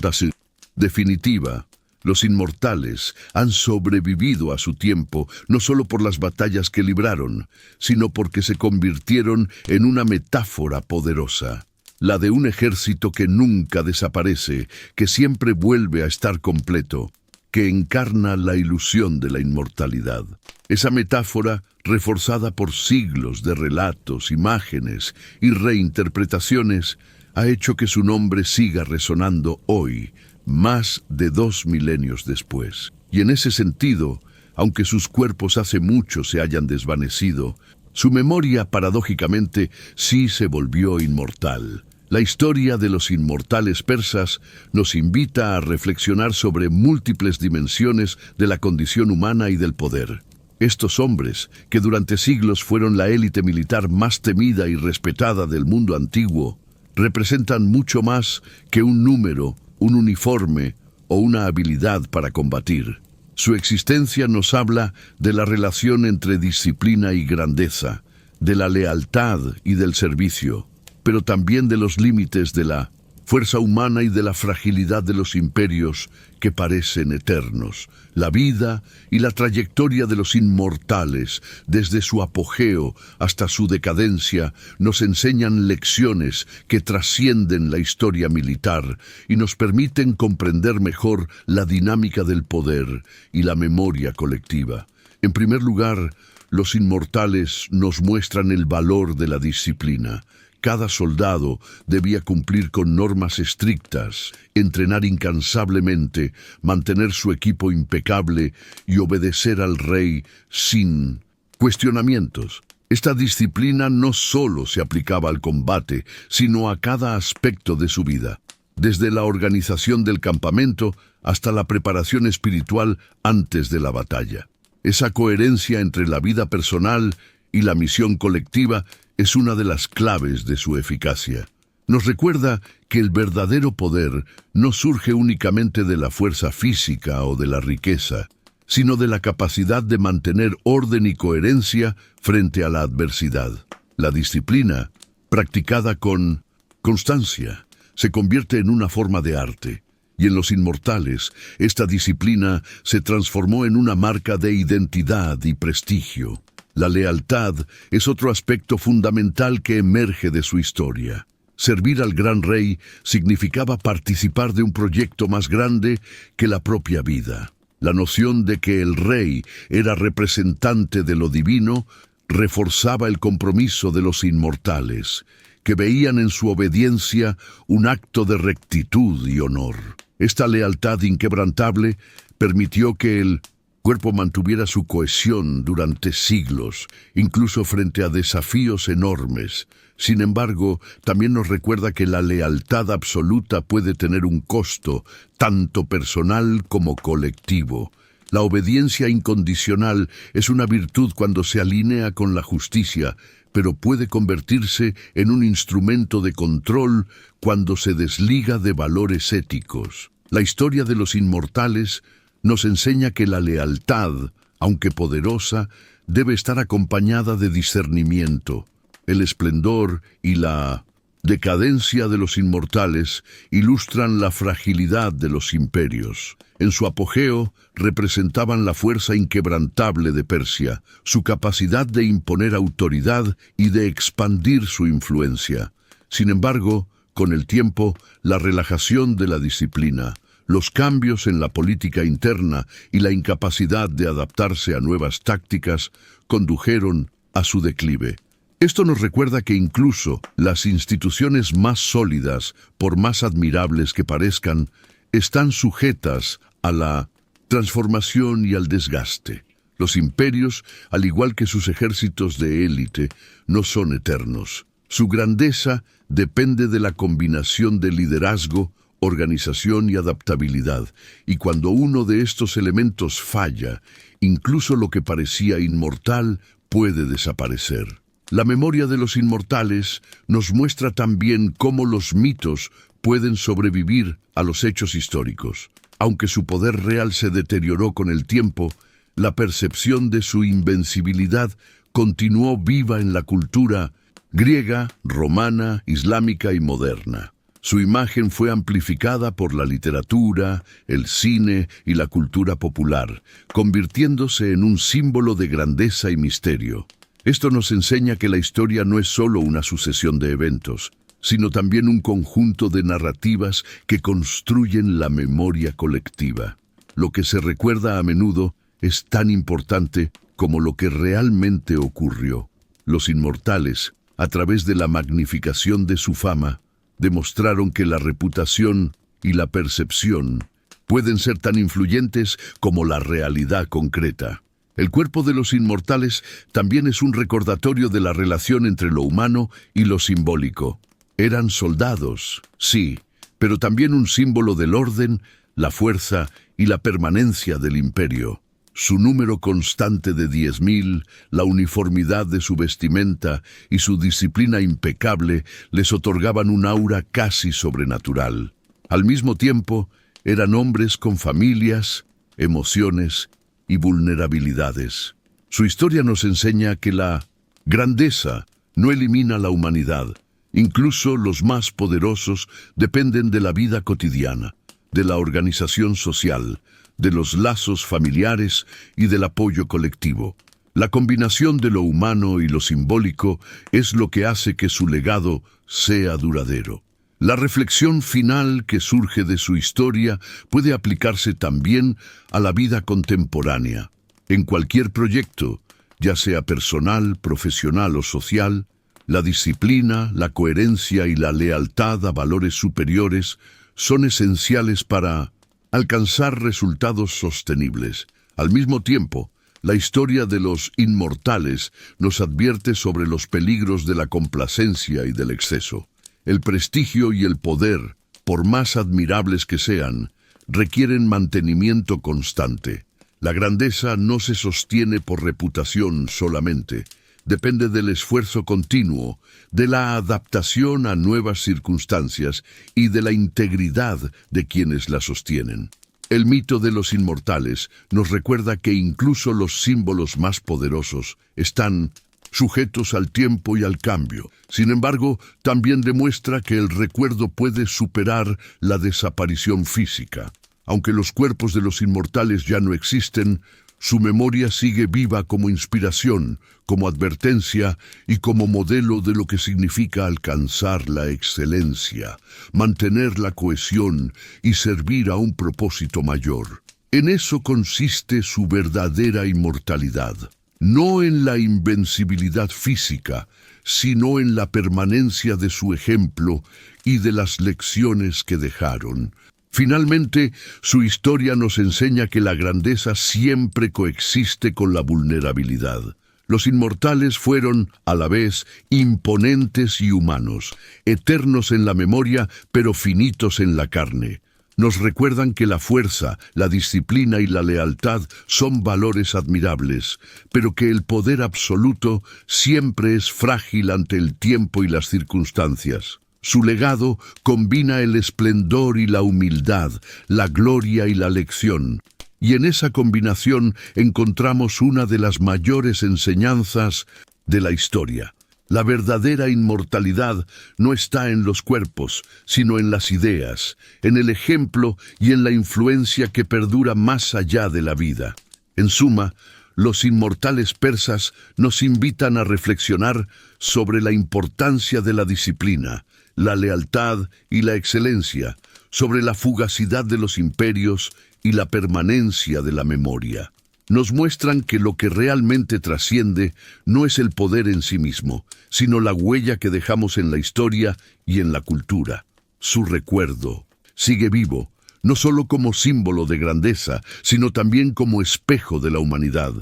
definitiva, los inmortales han sobrevivido a su tiempo, no solo por las batallas que libraron, sino porque se convirtieron en una metáfora poderosa, la de un ejército que nunca desaparece, que siempre vuelve a estar completo, que encarna la ilusión de la inmortalidad. Esa metáfora, reforzada por siglos de relatos, imágenes y reinterpretaciones, ha hecho que su nombre siga resonando hoy, más de 2 milenios después. Y en ese sentido, aunque sus cuerpos hace mucho se hayan desvanecido, su memoria, paradójicamente, sí se volvió inmortal. La historia de los inmortales persas nos invita a reflexionar sobre múltiples dimensiones de la condición humana y del poder. Estos hombres, que durante siglos fueron la élite militar más temida y respetada del mundo antiguo, representan mucho más que un número, un uniforme o una habilidad para combatir. Su existencia nos habla de la relación entre disciplina y grandeza, de la lealtad y del servicio, pero también de los límites de la fuerza humana y de la fragilidad de los imperios que parecen eternos. La vida y la trayectoria de los inmortales, desde su apogeo hasta su decadencia, nos enseñan lecciones que trascienden la historia militar y nos permiten comprender mejor la dinámica del poder y la memoria colectiva. En primer lugar, los inmortales nos muestran el valor de la disciplina, Cada soldado debía cumplir con normas estrictas, entrenar incansablemente, mantener su equipo impecable y obedecer al rey sin cuestionamientos. Esta disciplina no solo se aplicaba al combate, sino a cada aspecto de su vida, desde la organización del campamento hasta la preparación espiritual antes de la batalla. Esa coherencia entre la vida personal y la misión colectiva es una de las claves de su eficacia. Nos recuerda que el verdadero poder no surge únicamente de la fuerza física o de la riqueza, sino de la capacidad de mantener orden y coherencia frente a la adversidad. La disciplina, practicada con constancia, se convierte en una forma de arte, y en Los Inmortales, esta disciplina se transformó en una marca de identidad y prestigio. La lealtad es otro aspecto fundamental que emerge de su historia. Servir al gran rey significaba participar de un proyecto más grande que la propia vida. La noción de que el rey era representante de lo divino reforzaba el compromiso de los inmortales, que veían en su obediencia un acto de rectitud y honor. Esta lealtad inquebrantable permitió que el cuerpo mantuviera su cohesión durante siglos, incluso frente a desafíos enormes. Sin embargo, también nos recuerda que la lealtad absoluta puede tener un costo, tanto personal como colectivo. La obediencia incondicional es una virtud cuando se alinea con la justicia, pero puede convertirse en un instrumento de control cuando se desliga de valores éticos. La historia de los inmortales nos enseña que la lealtad, aunque poderosa, debe estar acompañada de discernimiento. El esplendor y la decadencia de los inmortales ilustran la fragilidad de los imperios. En su apogeo representaban la fuerza inquebrantable de Persia, su capacidad de imponer autoridad y de expandir su influencia. Sin embargo, con el tiempo, la relajación de la disciplina, los cambios en la política interna y la incapacidad de adaptarse a nuevas tácticas condujeron a su declive. Esto nos recuerda que incluso las instituciones más sólidas, por más admirables que parezcan, están sujetas a la transformación y al desgaste. Los imperios, al igual que sus ejércitos de élite, no son eternos. Su grandeza depende de la combinación de liderazgo, organización y adaptabilidad, y cuando uno de estos elementos falla, incluso lo que parecía inmortal puede desaparecer. La memoria de los inmortales nos muestra también cómo los mitos pueden sobrevivir a los hechos históricos. Aunque su poder real se deterioró con el tiempo, la percepción de su invencibilidad continuó viva en la cultura griega, romana, islámica y moderna. Su imagen fue amplificada por la literatura, el cine y la cultura popular, convirtiéndose en un símbolo de grandeza y misterio. Esto nos enseña que la historia no es solo una sucesión de eventos, sino también un conjunto de narrativas que construyen la memoria colectiva. Lo que se recuerda a menudo es tan importante como lo que realmente ocurrió. Los inmortales, a través de la magnificación de su fama, demostraron que la reputación y la percepción pueden ser tan influyentes como la realidad concreta. El cuerpo de los inmortales también es un recordatorio de la relación entre lo humano y lo simbólico. Eran soldados, sí, pero también un símbolo del orden, la fuerza y la permanencia del imperio. Su número constante de 10.000, la uniformidad de su vestimenta y su disciplina impecable les otorgaban un aura casi sobrenatural. Al mismo tiempo, eran hombres con familias, emociones y vulnerabilidades. Su historia nos enseña que la grandeza no elimina la humanidad. Incluso los más poderosos dependen de la vida cotidiana, de la organización social, de los lazos familiares y del apoyo colectivo. La combinación de lo humano y lo simbólico es lo que hace que su legado sea duradero. La reflexión final que surge de su historia puede aplicarse también a la vida contemporánea. En cualquier proyecto, ya sea personal, profesional o social, La disciplina, la coherencia y la lealtad a valores superiores son esenciales para alcanzar resultados sostenibles. Al mismo tiempo, la historia de los inmortales nos advierte sobre los peligros de la complacencia y del exceso. El prestigio y el poder, por más admirables que sean, requieren mantenimiento constante. La grandeza no se sostiene por reputación solamente. Depende del esfuerzo continuo, de la adaptación a nuevas circunstancias y de la integridad de quienes la sostienen. El mito de los inmortales nos recuerda que incluso los símbolos más poderosos están sujetos al tiempo y al cambio. Sin embargo, también demuestra que el recuerdo puede superar la desaparición física. Aunque los cuerpos de los inmortales ya no existen, su memoria sigue viva como inspiración, como advertencia y como modelo de lo que significa alcanzar la excelencia, mantener la cohesión y servir a un propósito mayor. En eso consiste su verdadera inmortalidad. No en la invencibilidad física, sino en la permanencia de su ejemplo y de las lecciones que dejaron. Finalmente, su historia nos enseña que la grandeza siempre coexiste con la vulnerabilidad. Los inmortales fueron, a la vez, imponentes y humanos, eternos en la memoria, pero finitos en la carne. Nos recuerdan que la fuerza, la disciplina y la lealtad son valores admirables, pero que el poder absoluto siempre es frágil ante el tiempo y las circunstancias. Su legado combina el esplendor y la humildad, la gloria y la lección. Y en esa combinación encontramos una de las mayores enseñanzas de la historia. La verdadera inmortalidad no está en los cuerpos, sino en las ideas, en el ejemplo y en la influencia que perdura más allá de la vida. En suma, los inmortales persas nos invitan a reflexionar sobre la importancia de la disciplina, la lealtad y la excelencia, sobre la fugacidad de los imperios y la permanencia de la memoria. Nos muestran que lo que realmente trasciende no es el poder en sí mismo, sino la huella que dejamos en la historia y en la cultura. Su recuerdo sigue vivo, no solo como símbolo de grandeza, sino también como espejo de la humanidad.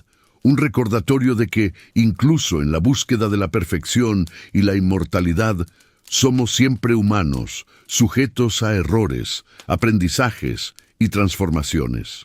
Un recordatorio de que, incluso en la búsqueda de la perfección y la inmortalidad, somos siempre humanos, sujetos a errores, aprendizajes y transformaciones.